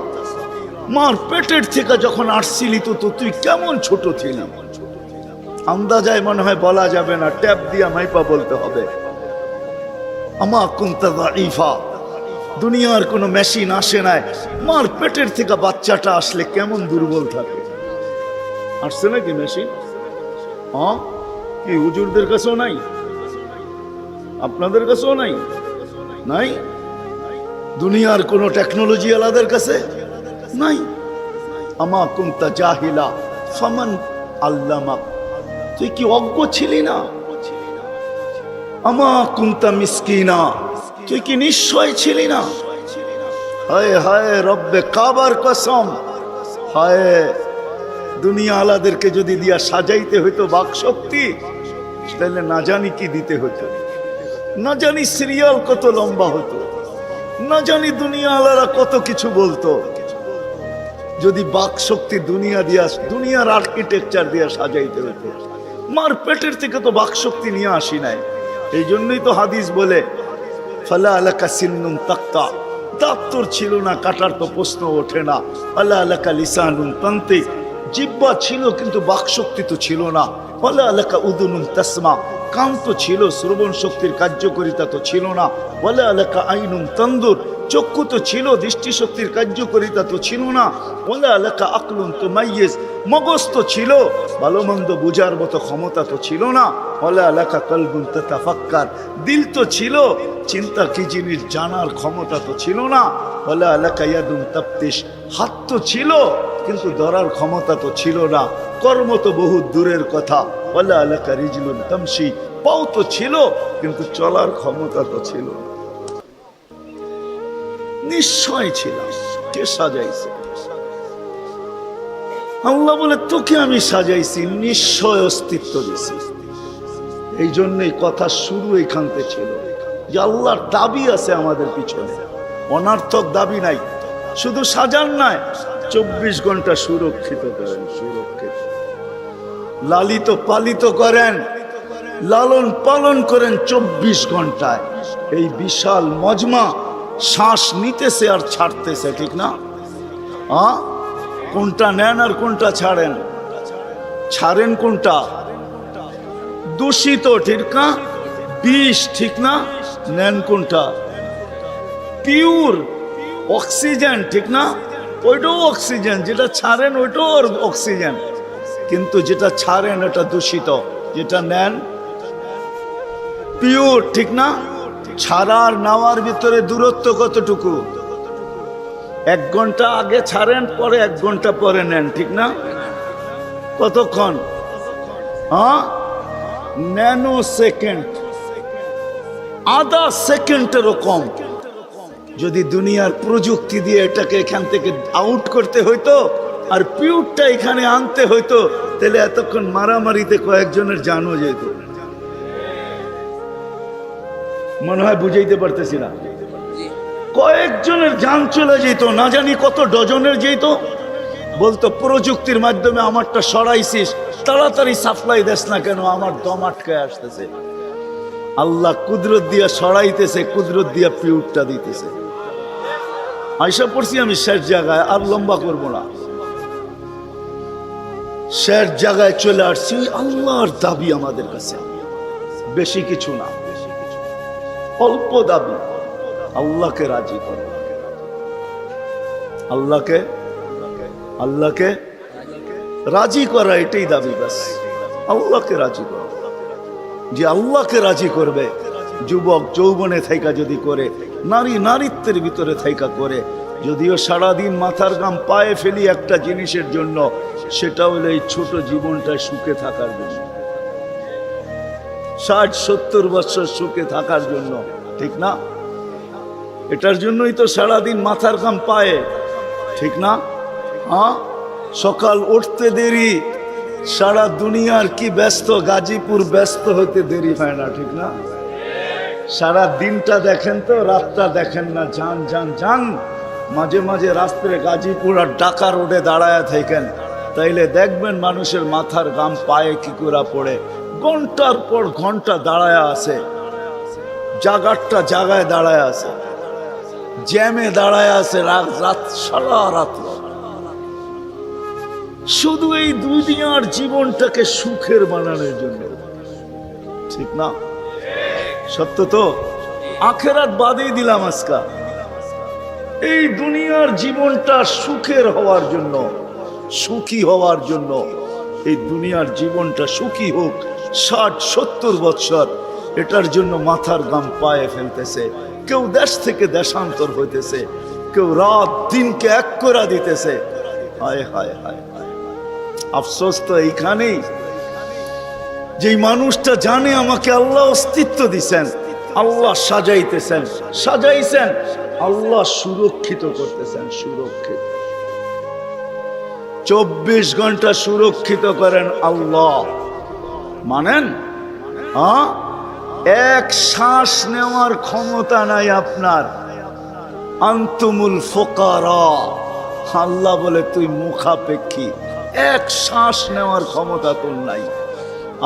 মার পেটের থেকে যখন আসছিলি তো তুই কেমন ছোট ছিলি। আন্দাজায় মনে হয় বলা যাবে না, ট্যাপ দিয়া মাইপা বলতে হবে। আমা কুনতা দাঈফা, দুনিয়ার কোনো মেশিন আসে নাই, মার পেটের থেকে বাচ্চাটা আসলে কেমন দুর্বল থাকে। আসছে নাকি মেশিন? কি হুজুরদের কাছেও নাই? আপনাদের কাছেও নাই? নাই? দুনিয়ার কোন টেকনোলজি আলাদের কাছে নাই। আমা কুনতা জাহিলা ফামান আল্লামাক, তুই কি অজ্ঞ ছিলি না? আমা কুনতা মিসকিনা, তুই কি নিশ্চয় ছিলি না? হায় হায় রব্বে কাবার কসম, হায় দুনিয়া আলাদেরকে যদি দিয়া সাজাইতে হইতো বাক শক্তি, তাহলে না জানি কি দিতে হতো, না জানি সিরিয়াল কত লম্বা হতো, না জানি দুনিয়া আলারা কত কিছু বলতো। যদি বাক শক্তি দুনিয়া দিয়া, দুনিয়ার আর্কিটেকচার দিয়া সাজাইতে হতো। মার পেটের থেকে তো বাক শক্তি নিয়ে আসি নাই। এই জন্যই তো হাদিস বলে ফালা আলাকা সিন্নুন তাক্তা, দাঁত তোর ছিল না, কাটার তো প্রশ্ন ওঠে না। আল্লাহ আলাকা লিসানুন তান্তিক, জিহ্বা ছিল কিন্তু বাক শক্তি তো ছিল না। ফালা আলাকা উদুনুন তাসমা, কান তো ছিল, শ্রবণ শক্তির কার্যকারিতা তো ছিল না। ওয়ালা আলাকা আইনুন তানদুর, চক্ষু তো ছিল, দৃষ্টিশক্তির কার্যকারিতা তো ছিল না। ওয়ালা আলাকা আকলুন তুমাইয়িজ, মগজ তো ছিল, ভালো মন্দ বুঝার মতো ক্ষমতা তো ছিল না। ওয়ালা আলাকা কলবুন তাতাফাক্কার, দিল তো ছিল, চিন্তা কি জিনিস জানার ক্ষমতা তো ছিল না। ওয়ালা আলাকা ইয়াদুন তাফতিশ, হাত তো ছিল কিন্তু ধরার ক্ষমতা তো ছিল না। কর্ম তো বহু দূরের কথা। ওয়ালা আলাকা রিজলুন তামশি, পাও তো ছিল কিন্তু চলার ক্ষমতা তো ছিল না। নিশ্চয় ছিল, কে সাজাইছে? আল্লাহ বলে তোকে আমি সাজাইছি, নিশ্চয় অস্তিত্ব দিছি। এই জন্যই কথা শুরু এইখানতে ছিল যে আল্লাহর দাবি আছে আমাদের পিছনে, অনার্থক দাবি নাই। শুধু সাজান নাই, 24 ঘন্টা সুরক্ষিত করেন, সুরক্ষিত লালিত পালিত করেন, লালন পালন করেন 24 ঘন্টায়। এই বিশাল মজমা শ্বাস নিতেছে আর ছাড়তেছে, ঠিক না? কোনটা নেন আর কোনটা ছাড়েন? ছাড়েন কোনটা? দূষিত, ঠিক না? বিষ, ঠিক না? নেন কোনটা? পিওর অক্সিজেন, ঠিক না? ওইটাও অক্সিজেন, যেটা ছাড়েন ওইটাও অক্সিজেন। কিন্তু যেটা ছাড়েন এটা দূষিত, যেটা নেন পিওর, ঠিক না? ছাড়ার নেওয়ার ভিতরে দূরত্ব কতটুকু? 1 ঘন্টা আগে ছাড়েন, পরে 1 ঘন্টা পরে নেন, ঠিক না? কতক্ষণ? ন্যানো সেকেন্ড, আধা সেকেন্ডেরও কম। যদি দুনিয়ার প্রযুক্তি দিয়ে এটাকে এখান থেকে আউট করতে হইতো আর পিওরটা এখানে আনতে হইতো, তাহলে এতক্ষণ মারামারিতে কয়েকজনের জানও যেত। মনে হয় বুঝাইতে পারতেছি না। কয়েকজনের জান চলে যেত, না জানি কত ডজনের যেত। বলতো প্রযুক্তির মাধ্যমে আমারটা সরাইছিস, তাড়াতাড়ি সাপ্লাই দেস না কেন, আমার দম আটকায় আসতেছে। আল্লাহ কুদরত দিয়া সরাইতেছে, কুদরত দিয়া পিউরটা দিতেছে। আয়সা পড়ছি আমি শেষ জায়গায়, আর লম্বা করব না। শেষ জায়গায় চলে আসছি। আল্লাহর দাবি আমাদের কাছে বেশি কিছু না, অল্প দাবি। আল্লাহকে রাজি করো, আল্লাহকে রাজি করা, এটাই দাবি। ব্যাস আল্লাহকে রাজি করো। যে আল্লাহকে রাজি করবে, যুবক যৌবনে থাইকা যদি করে, নারী নারীত্বের ভিতরে থাইকা করে, যদিও সারাদিন মাথার ঘাম পায়ে ফেলি একটা জিনিসের জন্য, সেটা হলো এই ছোট জীবনটায় সুখে থাকার জন্য, 60-70 বছর সুখে থাকার জন্য, ঠিক না? এটার জন্যই তো সারাদিন মাথার ঘাম পায়ে, ঠিক না? সকাল উঠতে দেরি, সারা দুনিয়ার কি ব্যস্ত, গাজীপুর ব্যস্ত হতে দেরি হয় না, ঠিক না? সারা দিনটা দেখেন তো, রাতটা দেখেন না। যান যান যান, মাঝে মাঝে রাস্তায় গাজীপুর আর ঢাকা রোডে দাঁড়ায় থাকেন, তাইলে দেখবেন মানুষের মাথার ঘাম পায়ে কি করে পড়ে। ঘন্টার পর ঘন্টা দাঁড়ায় আছে, জাগারটা জাগায় দাঁড়ায় আছে। জ্যামে দাঁড়ায় আছে রাত সারা রাত, শুধু এই দুনিয়ার জীবনটাকে সুখের বানানোর জন্য। ঠিক না? সত্য তো? আখেরাত বাদেই দিলাম আজকা, এই দুনিয়ার জীবনটা সুখের হওয়ার জন্য, সুখী হওয়ার জন্য, এই দুনিয়ার জীবনটা সুখী হোক 60-70 বৎসর, এটার জন্য মাথার গাম পায়ে ফেলতেছে। কেউ দেশ থেকে দেশান্তর হইতেছে, কেউ রাত দিনকে এক করে দিতেছে। হায় হায় হায়, আফসোস তো এইখানেই, যেই মানুষটা জানে আমাকে আল্লাহ অস্তিত্ব দিছেন, আল্লাহ সাজাইতেছেন, সাজাইছেন, আল্লাহ সুরক্ষিত করতেছেন, সুরক্ষিত 24 ঘন্টা সুরক্ষিত করেন আল্লাহ। মানেন? এক শ্বাস নেওয়ার ক্ষমতা নাই আপনার। আনতুমুল ফুকারা, আল্লাহ বলে তুই মুখাপেক্ষী, এক শ্বাস নেওয়ার ক্ষমতা তোর নাই।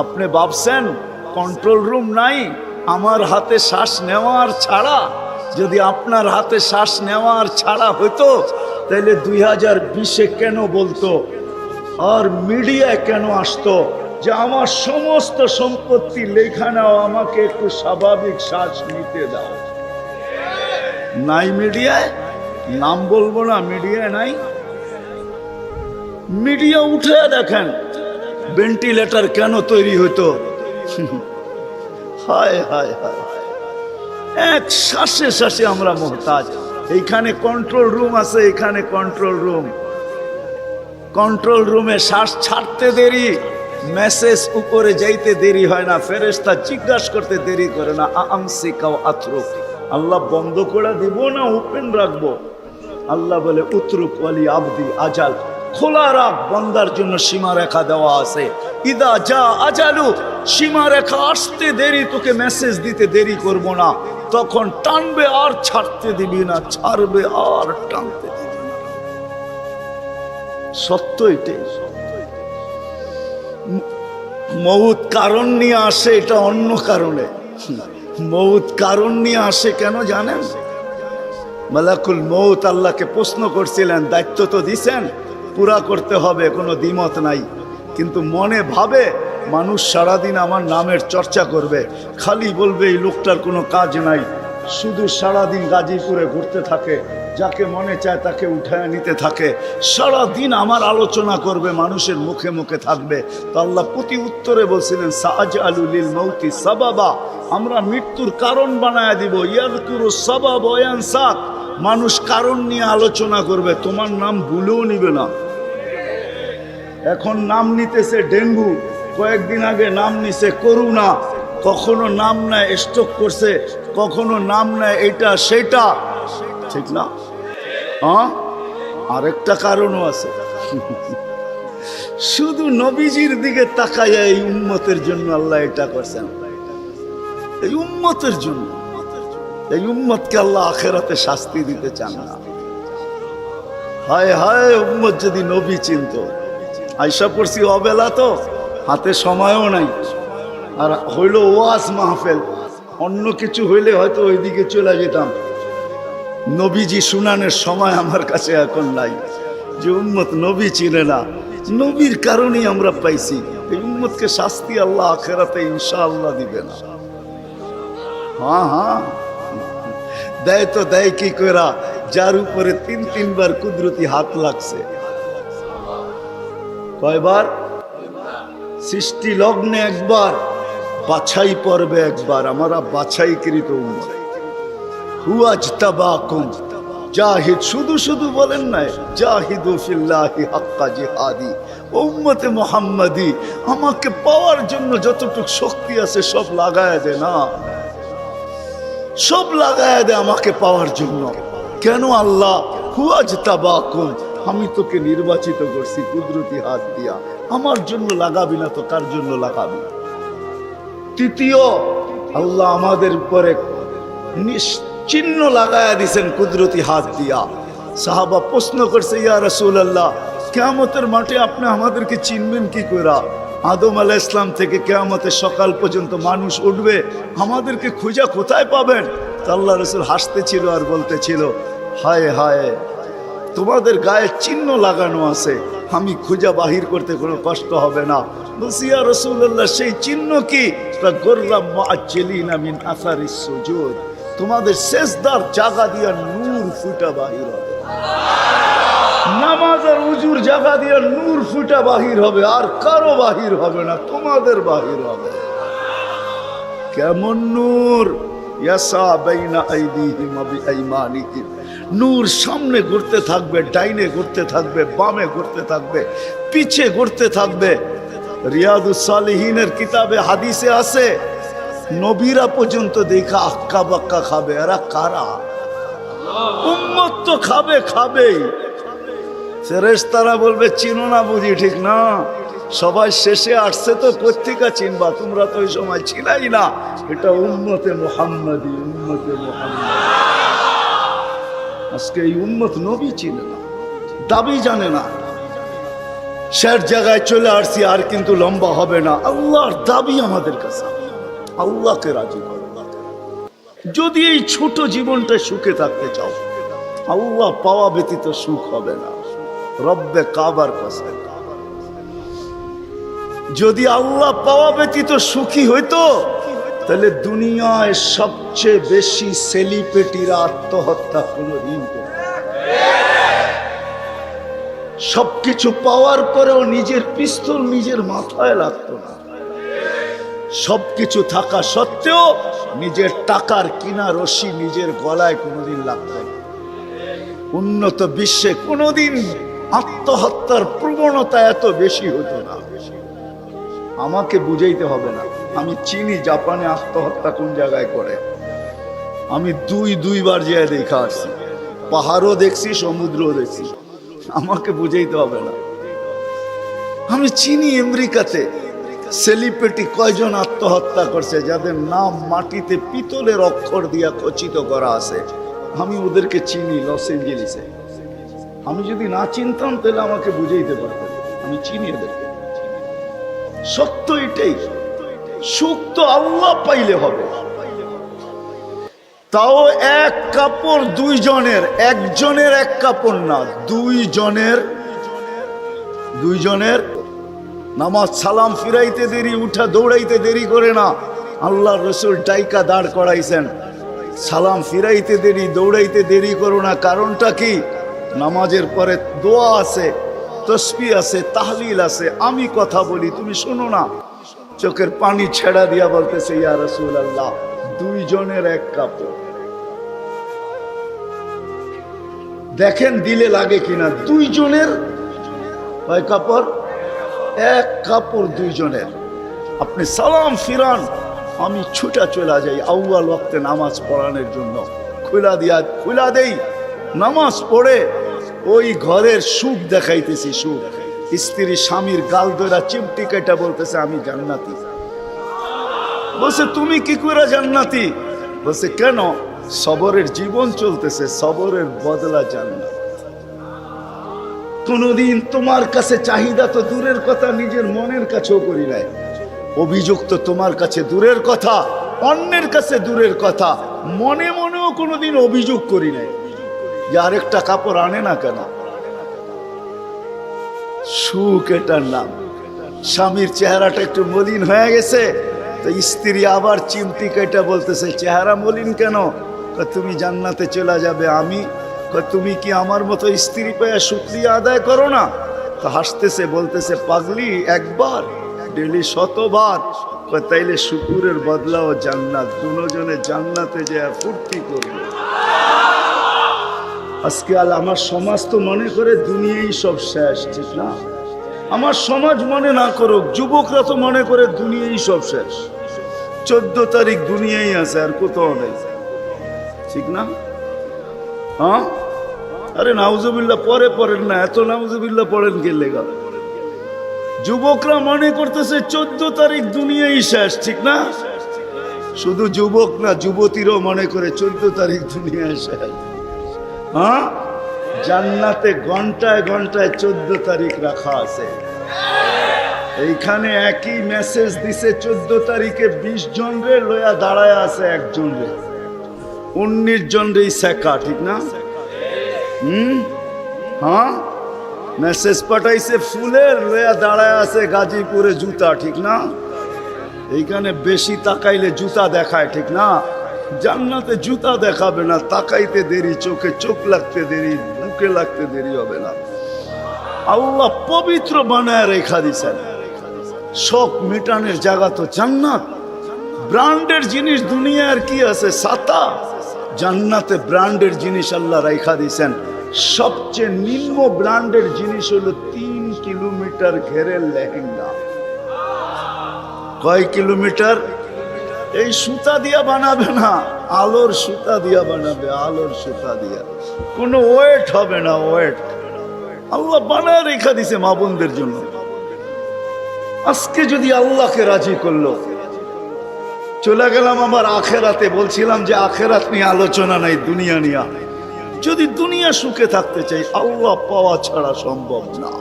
আপনি ভাবছেন কন্ট্রোল রুম নাই? আমার হাতে শ্বাস নেওয়ার ছাড়া, যদি আপনার হাতে শ্বাস নেওয়ার ছাড়া হইতো, তাহলে 2020-এ কেন বলতো আর মিডিয়ায় কেন আসতো যে আমার সমস্ত সম্পত্তি লেখা নাও, আমাকে একটু স্বাভাবিক শ্বাস নিতে দাও? নাই মিডিয়ায়, নাম বলবো না, মিডিয়ায় নাই। মিডিয়া উঠে দেখেন ভেন্টিলেটর কেন তৈরি হতো। হায় হায় হায়, এক শ্বাসে শ্বাসে আমরা মোহতাজ। এইখানে কন্ট্রোল রুম আছে, এখানে কন্ট্রোল রুম, কন্ট্রোল রুমে শ্বাস ছাড়তে দেরি, মেসেজ উপরে যাইতে দেরি হয় না, ফেরেশতা জিজ্ঞাসা করতে দেরি করে না। আমসিকাও আতরুক, আল্লাহ বন্ধ করে দিব না ওপেন রাখবো? আল্লাহ বলে উতরুক ওয়ালি আবদি আজাল, খোলা রাখ, বন্দার জন্য সীমারেখা দেওয়া আছে। ইদা যা আজালু, সীমারেখা আসতে দেরি, তোকে মেসেজ দিতে দেরি করব না, তখন টানবে আর ছাড়তে দিবি না, ছাড়বে আর টানতে দিবি না। সত্য এটাই। মউত কারণ নিয়ে আসে, এটা অন্য কারণে। মউত কারণ নিয়ে আসে কেন জানেন? মালাকুল মউত আল্লাহকে প্রশ্ন করছিলেন, দায়িত্ব তো দিছেন, পুরা করতে হবে, কোনো দ্বিমত নাই, কিন্তু মনে ভাবে মানুষ সারাদিন আমার নামের চর্চা করবে, খালি বলবে এই লোকটার কোনো কাজ নাই, শুধু সারাদিন গাজীপুরে ঘুরতে থাকে, যাকে মনে চায় তাকে উঠায় নিতে থাকে, সারাদিন আমার আলোচনা করবে, মানুষের মুখে মুখে থাকবে। তো আল্লাহ প্রতি উত্তরে বলছিলেন সাআজআলু লিল মাউতি সাবাবা, আমরা মৃত্যুর কারণ বানায় দিব। ইয়াযকুরু সাবাব ওয়া ইয়ানসাক, মানুষ কারণ নিয়ে আলোচনা করবে, তোমার নাম ভুলেও নিবে না। এখন নাম নিতেছে ডেঙ্গু, কয়েকদিন আগে নাম নিছে করোনা, কখনো নাম নেয় স্ট্রোক করছে, কখনো নাম নেয় এটা সেটা। ঠিক না? আরেকটা কারণও আছে, শুধু নবীজির দিকে তাকাইয়া এই উম্মতের জন্য আল্লাহ এটা করছেন, এই উম্মতের জন্য। এই উম্মতকে আল্লাহ আখেরাতে শাস্তি দিতে চান না। হায় হায়, উম্মত যদি নবী চিনত। আয়সা পড়ছি অবেলা, তো হাতে সময়ও নাই, আর হইল ওয়াজ মাহফিল, অন্য কিছু হইলে হয়তো ওইদিকে চলে যেতাম। নবীজি শুনানের সময় আমার কাছে এখন নাই, যে উম্মত নবী চিনে না। নবীর কারণেই আমরা পাইছি। এই উম্মতকে শাস্তি আল্লাহ আখেরাতে ইনশাআল্লাহ দিবে না। হ্যাঁ হ্যাঁ, দেয় তো দেয় কি কইরা, যার উপরে 3-3 কুদরতি হাত লাগছে। কয়বার? সৃষ্টি লগ্নে একবার, বাছাই পর্বে একবার। আমরা বাছাইকৃত উম্মত। হুয়াজতাবাকুম, জাহিদ, শুধু শুধু বলেন নাই, জাহিদু ফিল্লাহি হাক্কা জিহাদি। উম্মতে মুহাম্মাদি, আমাকে পাওয়ার জন্য যতটুকু শক্তি আছে সব লাগায় দে না, সব লাগায় দে আমাকে পাওয়ার জন্য। কেন আল্লাহ? হুয়াজতাবাকুম, আমি তোকে নির্বাচিত করছি কুদরতি হাত দিয়া, আমার জন্য লাগাবি না তো কার জন্য লাগাবি? তৃতীয়, আল্লাহ আমাদের উপরে চিহ্ন লাগায়া দিছেন কুদরতি হাত দিয়া। সাহাবা প্রশ্ন করছে, ইয়া রাসূলুল্লাহ, কিয়ামতের মাঠে আপনি আমাদেরকে চিনবেন কি কইরা? আদম আলাইহিস সালাম থেকে কিয়ামতের সকাল পর্যন্ত মানুষ উঠবে, আমাদেরকে খুঁজা কোথায় পাবেন? আল্লাহ রাসূল হাসতেছিল আর বলতেছিল, হায় হায়, তোমাদের গায়ে চিহ্ন লাগানো আছে, আমি খুঁজা বাহির করতে কোনো কষ্ট হবে না। বলছি ইয়া রাসূলুল্লাহ, সেই চিহ্ন কি? গররাম মুআজ্জিলিনা মিন আসারিস সুজুদ, তোমাদের সেজদার জায়গা দিয়া নূর ফুটা বাহির হবে, নামাজ আর উজুর জায়গা দিয়া নূর ফুটা বাহির হবে, আর কারো বাহির হবে না, তোমাদের বাহির হবে। কেমন নূর? ইয়াসা বাইনা আইদিহিম ওয়া বিআইমানিহিম, নূর সামনে ঘুরতে থাকবে, ডাইনে ঘুরতে থাকবে, বামে ঘুরতে থাকবে, পিছে ঘুরতে থাকবে। রিয়াদুস সালিহিনের কিতাবে হাদিসে আছে, নবীরা পর্যন্ত দেখা আক্কা বাক্কা খাবে। এরা কারা? উম্মত তো খাবে, খাবেই। ফেরেশতারা বলবে চিনো না বুঝি? ঠিক না, সবাই শেষে আসছে তো কোত্থেকে চিনবা, তোমরা তো ওই সময় ছিলাই না। এটা উম্মতে মুহাম্মাদি, উম্মতে মুহাম্মাদি। আজকে এই উম্মত নবী চিনে না, দাবি জানে না। শেষ জায়গায় চলে আসছি, আর কিন্তু লম্বা হবে না। আল্লাহর দাবি আমাদের কাছে, আল্লাহকে রাজি করো। যদি এই ছোট জীবনটা সুখে থাকতে চাও, আল্লাহ পাওয়া ব্যতীত সুখ হবে না। রব্বে কাবার কসম, যদি আল্লাহ পাওয়া ব্যতীত সুখী হইতো, তাহলে দুনিয়ায় সবচেয়ে বেশি সেলিব্রিটিরা আত্মহত্যা কোনদিন করত। সবকিছু পাওয়ার পরেও নিজের পিস্তল নিজের মাথায় লাগতো না। সবকিছু থাকা সত্ত্বেও নিজের টাকার কিনা রশি নিজের গলায় কোনোদিন লাগতো না। উন্নত বিশ্বে কোনোদিন আত্মহত্যার প্রবণতা এত বেশি হতো না। আমাকে বুঝাইতে হবে না, আমি চিনি জাপানে আত্মহত্যা কোন জায়গায় করে। আমি দুইবার যেয়ে দেখা আসছি, পাহাড়ও দেখছি, সমুদ্রও দেখছি। আমাকে বুঝাইতে হবে না, আমি চিনি আমেরিকাতে সেলিব্রিটি কয়জন আত্মহত্যা করছে, যাদের নাম মাটিতে পিতলের অক্ষর দিয়া খচিত করা আছে। আমি ওদেরকে চিনি লস এঞ্জেলিসে। আমি যদি না চিনতাম তাহলে আমাকে বুঝাইতে পারতেন, আমি চিনি এদেরকে। সত্য এটাই, সুখ তো আল্লাহ পাইলে হবে। তাও এক কাপড় দুইজনের, একজনের এক কাপড় না, দুইজনের। নামাজ সালাম ফিরাইতে দেরি, উঠা দৌড়াইতে দেরি করে না। আল্লাহ রসুল ডাইকা দাঁড় করাইছেন, সালাম ফিরাইতে দেরি, দৌড়াইতে দেরি করো না। কারণটা কি? নামাজের পরে দোয়া আছে, তসবিহ আছে, তাহলিল আছে। আমি কথা বলি, তুমি শোনো না। চোখের পানি ছেড়া দিয়া বলতেছে, ইয়া রাসূলুল্লাহ, দুইজনের এক কাপড়। দেখেন দিলে লাগে কিনা। দুইজনের কয় কাপড়? এক কাপড় দুইজনের। আপনি সালাম ফিরান, আমি ছুটা চলে যাই আউয়াল ওয়াক্তে নামাজ পড়ানোর জন্য। খুলা দেই, নামাজ পড়ে ওই ঘরের সুখ দেখাইতেছি। সুখ, স্ত্রী স্বামীর গাল ধরা চিমটি কেটে বলতেছে, আমি জান্নাতি। বলছে, তুমি কি করে জান্নাতি? বলছে, কেন? সবরের জীবন চলতেছে, সবরের বদলা জান্নাত। কোনদিন তোমার কাছে চাহিদা তো দূরের কথা, নিজের মনের কাছেও করি নাই। অভিযোগ তো তোমার কাছে দূরের কথা, অন্যের কাছে দূরের কথা, মনে মনেও কোনোদিন অভিযোগ করি নাই যে আরেকটা কাপড় আনে না কেন। সুখ এটার নাম। স্বামীর চেহারাটা একটু মলিন হয়ে গেছে, তো স্ত্রী আবার চিমটি কেটে বলতেছে, চেহারা মলিন কেন? তুমি জান্নাতে চলে যাবে। আমি তুমি কি আমার মতো স্ত্রী পেয়ে শুকরিয়া আদায় করো না? তো হাসতেছে, বলতেছে, পাগলি, একবার ডেলি 100 বার। তাইলে শুকুরের বদলাও জান্নাত। দুজনে জান্নাতে যে ফুর্তি করবে। আজকে আমার সমাজ তো মনে করে দুনিয়াই সব শেষ, ঠিক না? আমার সমাজ মনে না করুক, যুবকরা তো মনে করে দুনিয়াই সব শেষ। 14 তারিখ দুনিয়াই আছে, আর কোথাও নেই, ঠিক না? হ্যাঁ, আরে নাউজুবিল্লাহ পরে পড়েন না, এত নাউজুবিল্লাহ পড়েন কে লেগা? যুবকরা মনে করতেছে 14 তারিখ দুনিয়াই শেষ, ঠিক না? শুধু যুবক না, যুবতীরও মনে করে 14 তারিখ দুনিয়া শেষ। হ্যাঁ, জান্নাতে ঘন্টায় ঘন্টায় 14 তারিখ রাখা আছে। এইখানে একই মেসেজ দিছে, 14 তারিখে 20 জন রে লয়া দাঁড়ায় আছে একজন রে। 19 জন রে শেখা, ঠিক না? হ্যাঁ, মেসেজ পাঠাইছে ফুলের, লয়া দাঁড়ায় আছে গাজীপুরে জুতা, ঠিক না? এইখানে বেশি তাকাইলে জুতা দেখায়, ঠিক না? জান্নাতে জুতা দেখাবে না, তাকাইতে দেরি, চোখে চোখ লাগতে দেরি, মুখে লাগতে দেরি হবে না। আল্লাহ পবিত্র বানায় রেখা দিছেন। শখ মেটানোর জায়গা তো জান্নাত। ব্র্যান্ডের জিনিস দুনিয়ার কি আছে? ছাতা। জান্নাতে ব্র্যান্ডের জিনিস আল্লাহ রেখা দিছেন। সবচেয়ে নিম্ন ব্র্যান্ডের জিনিস হলো 3 কিলোমিটার ঘেরের লেহেঙ্গা। কয় কিলোমিটার? এই সুতা দিয়া বানাবে না, আলোর সুতা দিয়া বানাবে, আলোর সুতা দিয়া। কোনো ওয়েট হবে না, ওয়েট। আল্লাহ বানায় রেখা দিছে মা বোনদের জন্য। আজকে যদি আল্লাহকে রাজি করলো, চলে গেলাম আমার আখেরাতে। বলছিলাম যে আখেরাত নিয়ে আলোচনা নাই, দুনিয়া নিয়ে। যদি দুনিয়া সুখে থাকতে চাই, আল্লাহ পাওয়া ছাড়া সম্ভব না।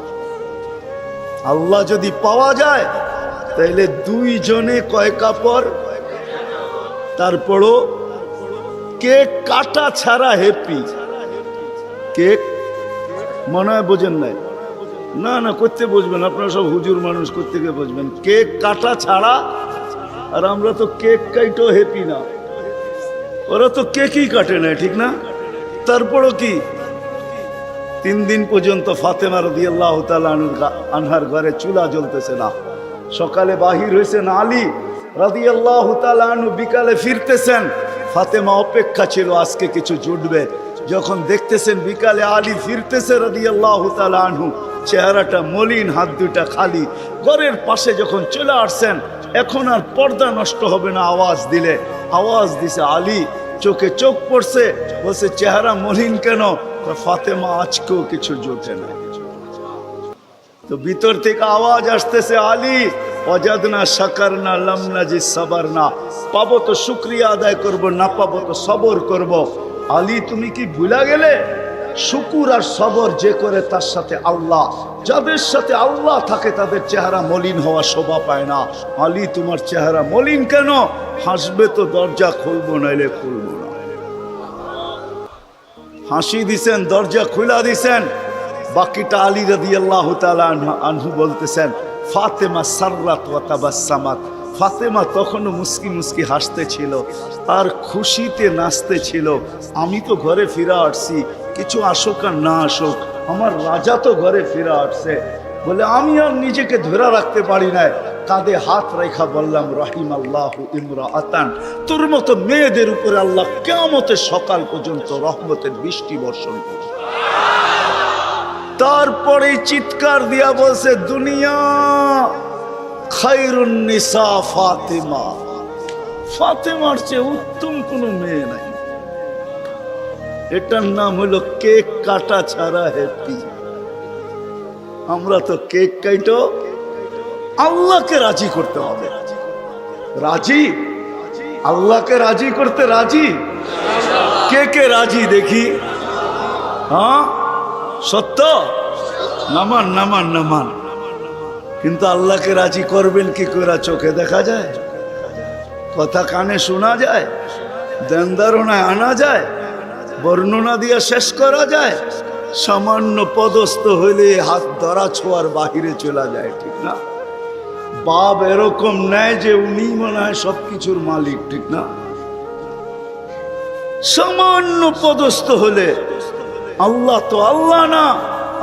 আল্লাহ যদি পাওয়া যায়, তাইলে 2 জনে কয় কাপড়? তারপরও কেক কাটা ছাড়া হ্যাপি। কেক মনে হয় বোঝেন নাই? না না, করতে বুঝবেন, আপনারা সব হুজুর মানুষ, করতে গিয়ে বুঝবেন। কেক কাটা ছাড়া। আর আমরা তো কেক কাইটো হ্যাপি না, ওরা তো কেকই কাটে না, ঠিক না? তারপরও কি 3 দিন পর্যন্ত ফাতেমা রাদিয়াল্লাহু তাআলা আনহার ঘরে চুলা জ্বলতেছে না। সকালে বাহির হয়েছেন আলী রাদিয়াল্লাহু তাআলা আনহু, বিকালে ফিরতেছেন। ফাতেমা অপেক্ষা ছিল আজকে কিছু জুটবে। যখন দেখতেছেন বিকালে আলী ফিরতেছে রাদিয়াল্লাহু তাআলা আনহু, চেহারাটা মলিন, হাত দুটা খালি। ঘরের পাশে যখন চলে আসছেন, এখন আর পর্দা নষ্ট হবে না, আওয়াজ দিলে। আওয়াজ দিছে আলী, চোখে চোখ পড়ছে, বলছে চেহারা মলিন কেন? ফাতেমা আজকেও কিছু জোটে না। তো ভিতর থেকে আওয়াজ আসতেছে, আলী ওয়াজাদনা শাকারনা লাম নাজিদ সাবারনা। পাবো তো শুকরিয়া আদায় করব, না পাবো তো সবর করব। আলী তুমি কি ভুলা গেলে? শুকুর আর সবর যে করে তার সাথে আল্লাহ। যাদের সাথে আল্লাহ থাকে তাদের চেহারা মলিন হওয়া শোভা পায় না। আলী তোমার চেহারা মলিন কেন? হাসবে তো দরজা খুলবো, নাইলে খুলবো না। হাসি দিছেন, দরজা খুলা দিছেন। বাকিটা আলী রাদিয়াল্লাহু তাআলা আনহু বলতেছেন, ফাতেমা সাররাত ওয়া তাবাসসামাত। ফাতেমা তখনও মুস্কি মুস্কি হাসতে ছিল আর খুশিতে নাচতে ছিল। আমি তো ঘরে ফিরে আসছি, কিছু আসুক আর না আসুক, আমার রাজা তো ঘরে ফিরে আসছে। বলে আমি আর নিজেকে ধরে রাখতে পারি না, কাঁধে হাত রেখা বললাম, রাহিমাল্লাহু ইমরাআতান। তোর মতো মেয়েদের উপরে আল্লাহ কিয়ামতের সকাল পর্যন্ত রহমতের বৃষ্টি বর্ষণ করবে। তারপরে চিৎকার দিয়া বলছে, দুনিয়া খায়রুন নিসা ফাতেমা। ফাতেমার চেয়ে উত্তম কোনো মেয়ে নাই। এটার নাম হলো কেক কাটা ছাড়া হ্যাপি। আমরা তো কেক কাইটো, আল্লাহকে রাজি করতে হবে। রাজি? আল্লাহকে রাজি করতে রাজি? কে কে রাজি দেখি? হ্যাঁ সত্য? নামান নামান নামান। কিন্তু আল্লাহকে রাজি করবেন কি করে? চোখে দেখা যায়? কথা কানে শোনা যায়? ধ্যান ধারণায় আনা যায়? বর্ণনা দিয়ে শেষ করা যায়? সামান্য পদস্থ হইলে হাত ধরা ছোঁয়ার বাহিরে চলে যায়, ঠিক না? বাপ এরকম নেয় যে উনি মনে হয় সবকিছুর মালিক, ঠিক না? সামান্য পদস্থ হলে আল্লাহ তো আল্লাহ না,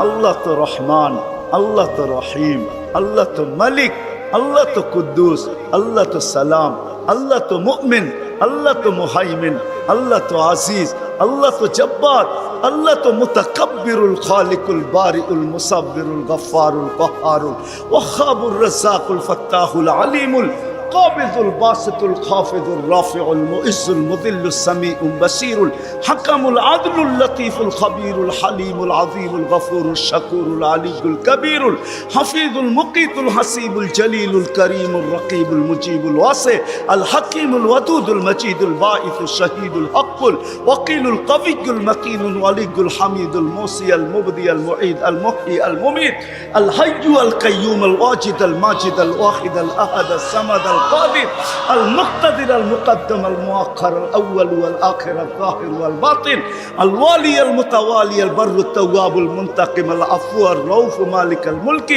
আল্লাহ তো রহমান, আল্লাহ তো রহিম, আল্লাহ তো মালিক, আল্লাহ তো কুদ্দুস, আল্লাহ তো সালাম, আল্লাহ তো মুমিন, আল্লাহ তো মুহাইমিন, আল্লাহ তো আজিজ, আল্লাহ তো জব্বার, আল্লাহ তো মুতাকাব্বিরুল খালিকুল বারিউল মুসাব্বিরুল গফফারুল কহ্হারুল ওয়াহাবুর রাজ্জাকুল ফাত্তাহুল আলিমুল قابض الباسط الخافض الرافع المؤز المذل السميع البصير الحكم العدل اللطيف الخبير الحليم العظيم الغفور الشكور العلي الكبير الحفيظ المقيت الحسيب الجليل الكريم الرقيب المجيب الواسع الحكيم الودود المجيد الباعث الشهيد الحق الوكيل القوي المتين الولي الحميد الموصي المبدي المعيد المحيي المميت الحي القيوم الواجد الماجد الواحد الأحد الصمد القادر المقتدر المقدم المؤخر الأول والآخر الظاهر والباطن الوالي المتوالي البر التواب المنتقم العفو الرؤوف مالك الملك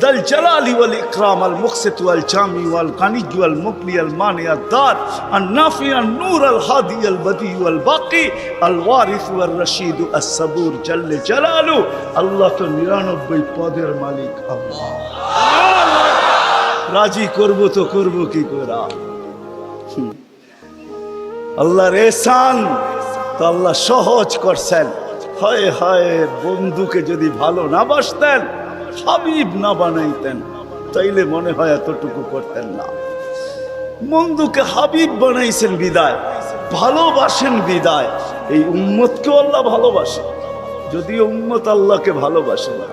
ذا الجلال والإكرام المقسط والجامع والغني والمغني المانع الدار النافع النور الهادي البديع والباقي الوارث والرشيد الصبور جل جلاله الله তো 99 পদের মালিক আল্লাহ রাজি করব তো করব কি করে আল্লাহর ihsan তো আল্লাহ সহজ করছেন হায় হায় বন্ধুকে যদি ভালো না বাসতেন হাবিব না বানাইতেন তাইলে মনে হয় এতটুকু করতেন না বন্ধুকে হাবিব বানাইছেন বিদায় ভালোবাসেন বিদায় এই উম্মতকে আল্লাহ ভালোবাসেন যদিও উম্মত আল্লাহকে ভালোবাসে না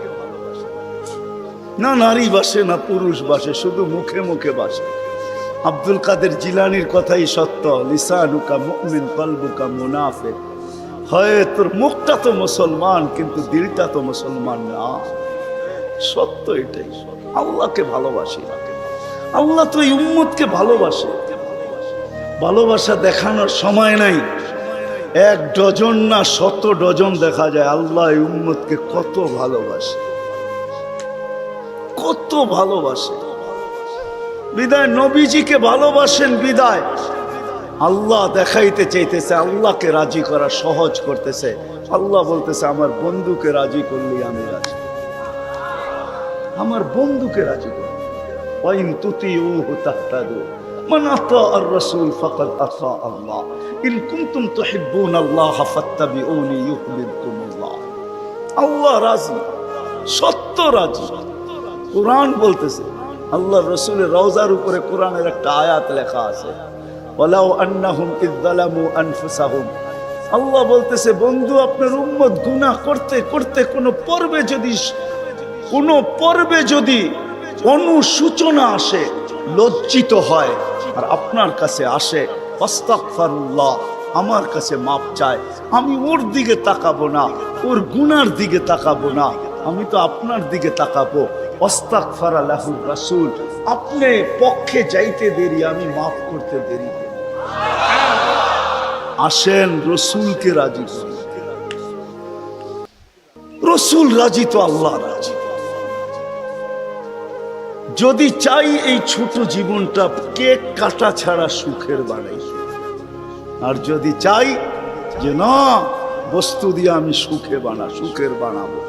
না নারী বাসে না পুরুষ বাসে শুধু মুখে মুখে বাসে আব্দুল কাদের জিলানির কথাই সত্য লিসানুকা মুমিন কলবুকা মুনাফিক হয় তোর মুখটা তো মুসলমান কিন্তু দিলটা তো মুসলমান না সত্য এটাই আল্লাহকে ভালোবাসি আল্লাহ তো এই উম্মতকে ভালোবাসে ভালোবাসা দেখানোর সময় নাই এক ডজন না 100 ডজন দেখা যায় আল্লাহ এই উম্মতকে কত ভালোবাসে কত ভালোবাসে বিদায় নবীজিকে ভালোবাসেন বিদায় আল্লাহ দেখাইতে চাইতেছে আল্লাহকে রাজি করা সহজ করতেছে আল্লাহ বলতেছে আমার বন্ধুকে রাজি করলি আমি রাজি আমার বন্ধুকে রাজি কর ওয়াইন তুতিউহু তাহতাদু মান আতা আর রাসূল ফাকাদ আতা আল্লাহ ইন কুনতুম তুহিব্বুনাল্লাহ ফাত্তাবিউনি ইউহিব্বুকুমুল্লাহ আল্লাহ রাজি সত্য রাজি কুরআন বলতেছে আল্লাহ রাসূলের রওজার উপরে কোরআনের একটা আয়াত লেখা আছে ওয়ালাউ আন্নাহুম ইযযালামু আনফুসাহুম আল্লাহ বলতেছে বন্ধু আপনার উম্মত গুনাহ করতে করতে কোনো পর্বে যদি অনুসূচনা আসে লজ্জিত হয় আর আপনার কাছে আসে আস্তাগফিরুল্লাহ আমার কাছে মাপ চায় আমি ওর দিকে তাকাবো না ওর গুনার দিকে তাকাবো না আমি তো আপনার দিকে তাকাবো আস্তাগফারা লাহুর রাসূল আপনি পক্ষে যাইতে দেরি আমি মাফ করতে দেরি আসেন রসুলকে রাজি করি রসুল রাজি তো আল্লাহ রাজি যদি চাই এই ছোট জীবনটা কেক কাটা ছাড়া সুখের বানাই আর যদি চাই যে না বস্তু দিয়ে আমি সুখের বানাবো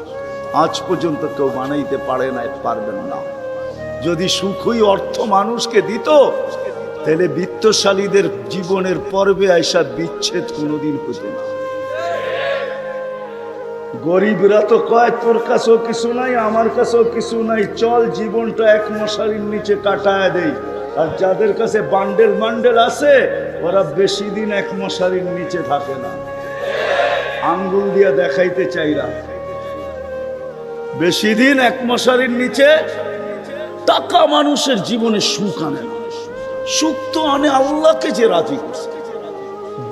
আজ পর্যন্ত কেউ বানাইতে পারবেন না যদি সুখই অর্থ মানুষকে দিত তাহলে বিত্তশালীদের জীবনের পর্বে আইসা বিচ্ছেদ কোনোদিন হতো না গরিবরা তো কয় তোর কাছেও কিছু নাই আমার কাছেও কিছু নাই চল জীবনটা এক মশারির নিচে কাটায় দেই আর যাদের কাছে বান্ডেল আছে ওরা বেশি দিন এক মশারির নিচে থাকে না আঙ্গুল দিয়া দেখাইতে চাইরা বেশি দিন এক মশারির নিচে টাকা মানুষের জীবনে সুখ আনে না সুখ তো আনে আল্লাহকে যে রাজি করছে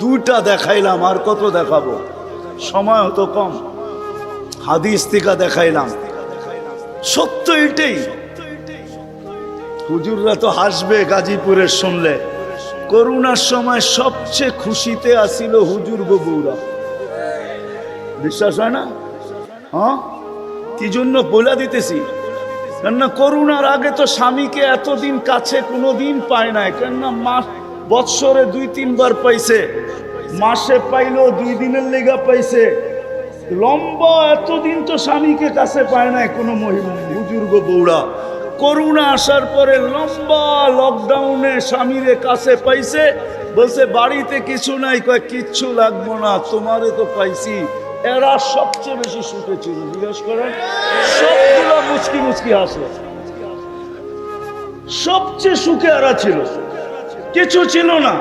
দুইটা দেখাইলাম আর কত দেখাবো সময় হতো কম হাদিস থেকে দেখাইলাম সত্য এটাই হুজুররা তো হাসবে গাজীপুরের শুনলে করোনার সময় সবচেয়ে খুশিতে আসিল হুজুর বউরা বিশ্বাস হয় না হ্যাঁ কি জন্য বলে দিতেছি কেননা করোনার আগে তো স্বামীকে এতদিন কাছে কোনোদিন পায় নাই কেননা বৎসরে 2-3 বার পাইছে মাসে পাইলো 2 দিনের লেগা পাইছে লম্বা এতদিন তো স্বামীকে কাছে পায় নাই কোনো বুজুর্গ বউরা করোনা আসার পরে লম্বা লকডাউনে স্বামীরে কাছে পাইছে বলছে বাড়িতে কিছু নাই কয় কিচ্ছু লাগবো না তোমারে তো পাইছি এরা সবচেয়ে বেশি সুখে ছিল জিজ্ঞেস করেন সবগুলো মুচকি হাসে সবচেয়ে সুখে এরা ছিল কিছু ছিল না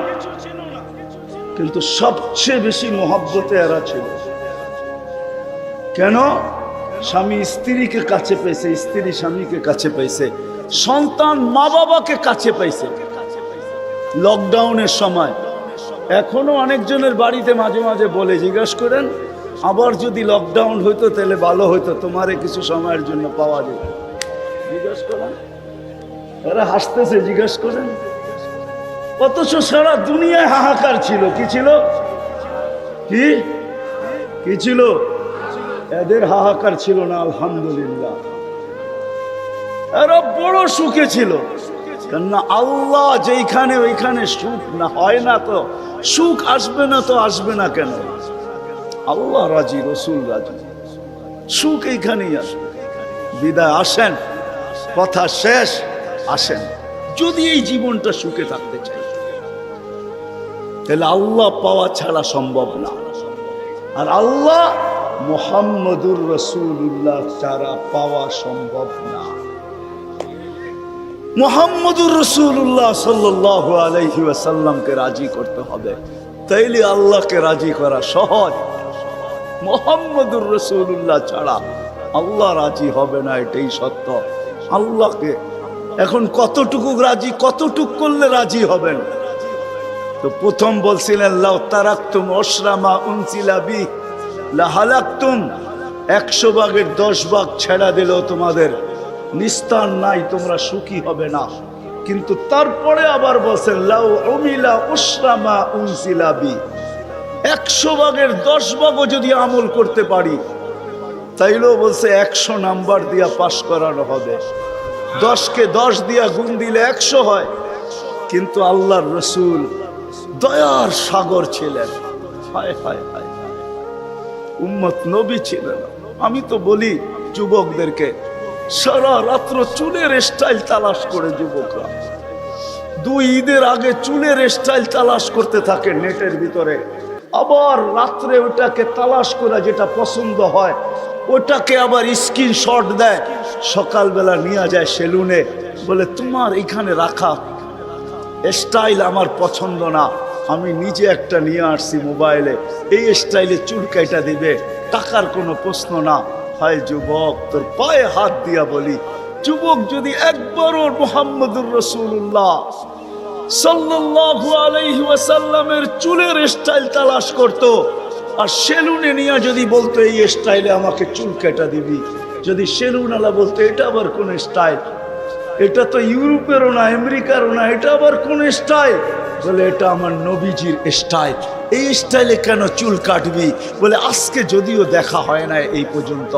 কিন্তু সবচেয়ে বেশি মহব্বতে এরা ছিল কেন স্বামী স্ত্রীকে কাছে পাইছে স্ত্রী স্বামীকে কাছে পাইছে সন্তান মা বাবাকে কাছে পাইছে লকডাউনের সময় এখনো অনেকজনের বাড়িতে মাঝে মাঝে বলে জিজ্ঞাসা করেন আবার যদি লকডাউন হইতো তাহলে ভালো হইতো তোমারে কিছু সময়ের জন্য পাওয়া যেত জিজ্ঞাসা করেন এরা হাসতেছে জিজ্ঞাসা করেন অথচ সারা দুনিয়ায় হাহাকার ছিল। কি ছিল? কি কি ছিল? এদের হাহাকার ছিল না। আলহামদুলিল্লাহ, এরা বড় সুখে ছিল। কেননা আল্লাহ যেইখানে ওইখানে সুখ না হয় না, তো সুখ আসবে না তো আসবে না কেন? আল্লাহ রাজি, রসুল রাজি, সুখ এইখানেই আসবে। বিদায় আসেন, কথা শেষ। আসেন, যদি এই জীবনটা সুখে থাকতে চাই, তাহলে আল্লাহ পাওয়া ছাড়া সম্ভব না। আর আল্লাহ মুহাম্মদুর রাসূলুল্লাহ ছাড়া পাওয়া সম্ভব না। মুহাম্মদুর রাসূলুল্লাহ সাল্লাল্লাহু আলাইহি ওয়াসাল্লামকে রাজি করতে হবে, তাইলে আল্লাহকে রাজি করা সহজ। মুহাম্মদুর রাসূলুল্লাহ ছাড়া আল্লাহ রাজি হবে না, এটাই সত্য। আল্লাহকে এখন কতটুকু রাজি, কতটুকু করলে রাজি হবেন? তো প্রথম বলছিলেন লাউ তারাকতুম উশরা মা উনজিলা বি লা হালাকতুম, 100 ভাগের 10 ভাগ ছেড়া দিলেও তোমাদের নিস্তার নাই, তোমরা সুখী হবে না। কিন্তু তারপরে আবার বলছেন লাউ উমিলা উশরা মা উনজিলা বি, 100 ভাগের 10 ভাগও যদি আমল করতে পারি, তাইলেও বলছে 100 নাম্বার দিয়া পাশ করানো হবে। 10কে 10 দিয়া গুণ দিলে 100 হয়। কিন্তু আল্লাহর রসুল দয়ার সাগর ছিলেন। হায় হায় হায়, উম্মত নবী ছিলেন। আমি তো বলি যুবকদেরকে, সারা রাত্র চুলের স্টাইল তালাশ করে যুবকরা 2 ঈদের আগে চুলের স্টাইল তালাশ করতে থাকে নেটের ভিতরে, আবার রাত্রে ওটাকে তালাশ করে যেটা পছন্দ হয় ওটাকে আবার স্ক্রিনশট দেয়, সকালবেলা নিয়ে যায় সেলুনে, বলে তোমার এখানে রাখা স্টাইল আমার পছন্দ না, আমি নিজে একটা নিয়ে আসছি মোবাইলে, এই স্টাইলে চুল কাইটা দিবে, টাকার কোনো প্রশ্ন না। হায় যুবক, তোর পায়ে হাত দিয়া বলি, যুবক যদি একবারও মুহাম্মদুর রাসূলুল্লাহ সাল্লাল্লাহু আলাইহি ওয়াসাল্লামের চুলের স্টাইল তালাশ করত, আর সেলুনে নিয়ে যদি বলতো এই স্টাইলে আমাকে চুল কাটা দিবি, যদি সেলুনওয়ালা বলতো এটা আবার কোন স্টাইল, এটা তো ইউরোপেরও না আমেরিকারও না, এটা আবার কোন স্টাইল, বলে এটা আমার নবীজির স্টাইল, এই স্টাইলে কেন চুল কাটবি? বলে আজকে যদিও দেখা হয় না এই পর্যন্ত,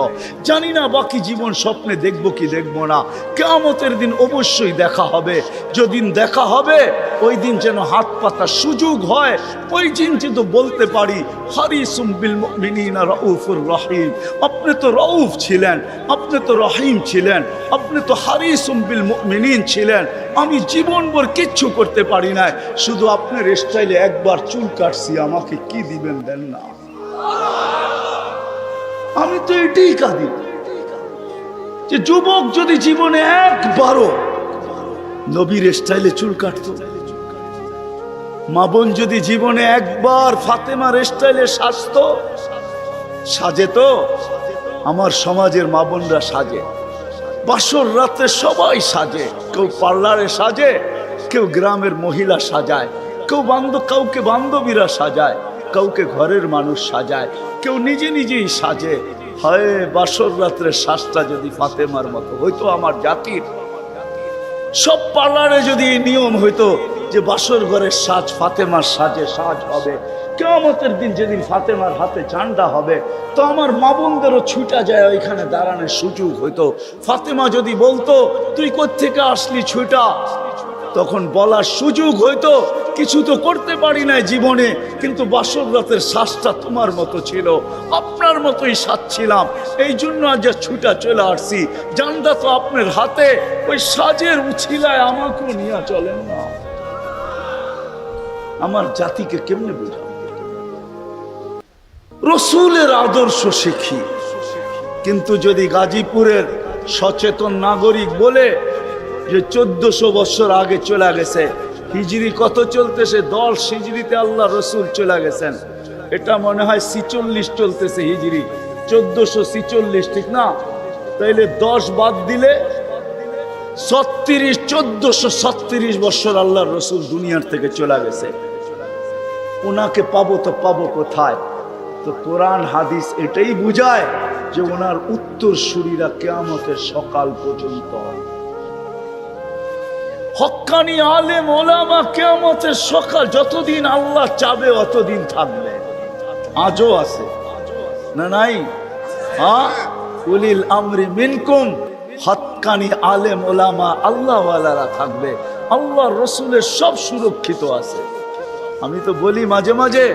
জানি না বাকি জীবন স্বপ্নে দেখবো কি দেখবো না, কিয়ামতের দিন অবশ্যই দেখা হবে। যেদিন দেখা হবে ওই দিন যেন হাত পাতার সুযোগ হয়, ওই দিন যেহেতু বলতে পারি হারিসুম বিল মুমিনিনা রাউফুর রহিম, আপনি তো রাউফ ছিলেন, আপনি তো রহিম ছিলেন, আপনি তো হারিসুম বিল মুমিনিন ছিলেন, আমি জীবনভর কিচ্ছু করতে পারি না, শুধু আপনার স্টাইলে একবার চুল কাটছি, আমাকে কি দিবেন দেন না। আমি তো এটাই কাঁদি যে যুবক যদি জীবনে একবারও নবীর স্টাইলে চুল কাটতো, মা বোন যদি জীবনে একবার ফাতেমার স্টাইলে সাজতো, সাজে তো আমার সমাজের মা বোনরা সাজে, বাসর রাতে সবাই সাজে, কেউ পার্লারে সাজে, কেউ গ্রামের মহিলা সাজায়, কেউ কাউকে বান্ধবীরা সাজায়, কাউকে ঘরের মানুষ সাজায়, কেউ নিজে নিজেই সাজে। হায় বাসর রাত্রে সাজটা যদি ফাতেমার মতো হইতো, আমার জাতির সব পার্লারে যদি এই নিয়ম হইতো যে বাসর ঘরের সাজ ফাতেমার সাজে সাজ হবে, কিয়ামতের দিন যেদিন ফাতেমার হাতে ঝান্ডা হবে, তো আমার মা বোনদেরও ছুটা যায় ওইখানে দাঁড়ানোর সুযোগ হইতো। ফাতেমা যদি বলতো তুই কোত্থেকে আসলি ছুটা, তখন বলার সুযোগ হইতো কিছু তো করতে পারি না জীবনে, কিন্তু বাসর রাতের শ্বাসটা তোমার মতো ছিল, আপনার মতোই সাজছিলাম, এই জন্য আজ ছুটা চলে আসছি, জানটা তো আপনার হাতে, ওই সাজের উছিলায় আমাকেও নিয়ে চলেন না। আমার জাতিকে কেমনে বুঝাবো? রসুলের আদর্শ শিখি, কিন্তু যদি গাজীপুরের সচেতন নাগরিক বলে যে 1400 বছর আগে চলে গেছে, হিজরি কত চলতেছে, 10 হিজরিতে আল্লাহ রসুল চলে গেছেন, এটা মনে হয় 46 চলতেছে হিজরি, 1446, ঠিক না? তাইলে 10 বাদ দিলে 1436 বছর আল্লাহ রসুল দুনিয়ার থেকে চলে গেছে। ওনাকে পাবো তো পাবো কোথায়? তো কোরআন হাদিস এটাই বুঝায় যে ওনার উত্তরসূরিরা কিয়ামতের সকাল পর্যন্ত। হক্কানি আলেম ওলামা কিয়ামতের সকাল যতদিন আল্লাহ চাবে অতদিন থাকবে। আজও আছে না নাই? হ্যাঁ, উলিল আমরি মিনকুম, হক্কানি আলেম ওলামা আল্লাহওয়ালারা থাকবে। আল্লাহ রসুলের সব সুরক্ষিত আছে। আমি তো বলি মাঝে মাঝে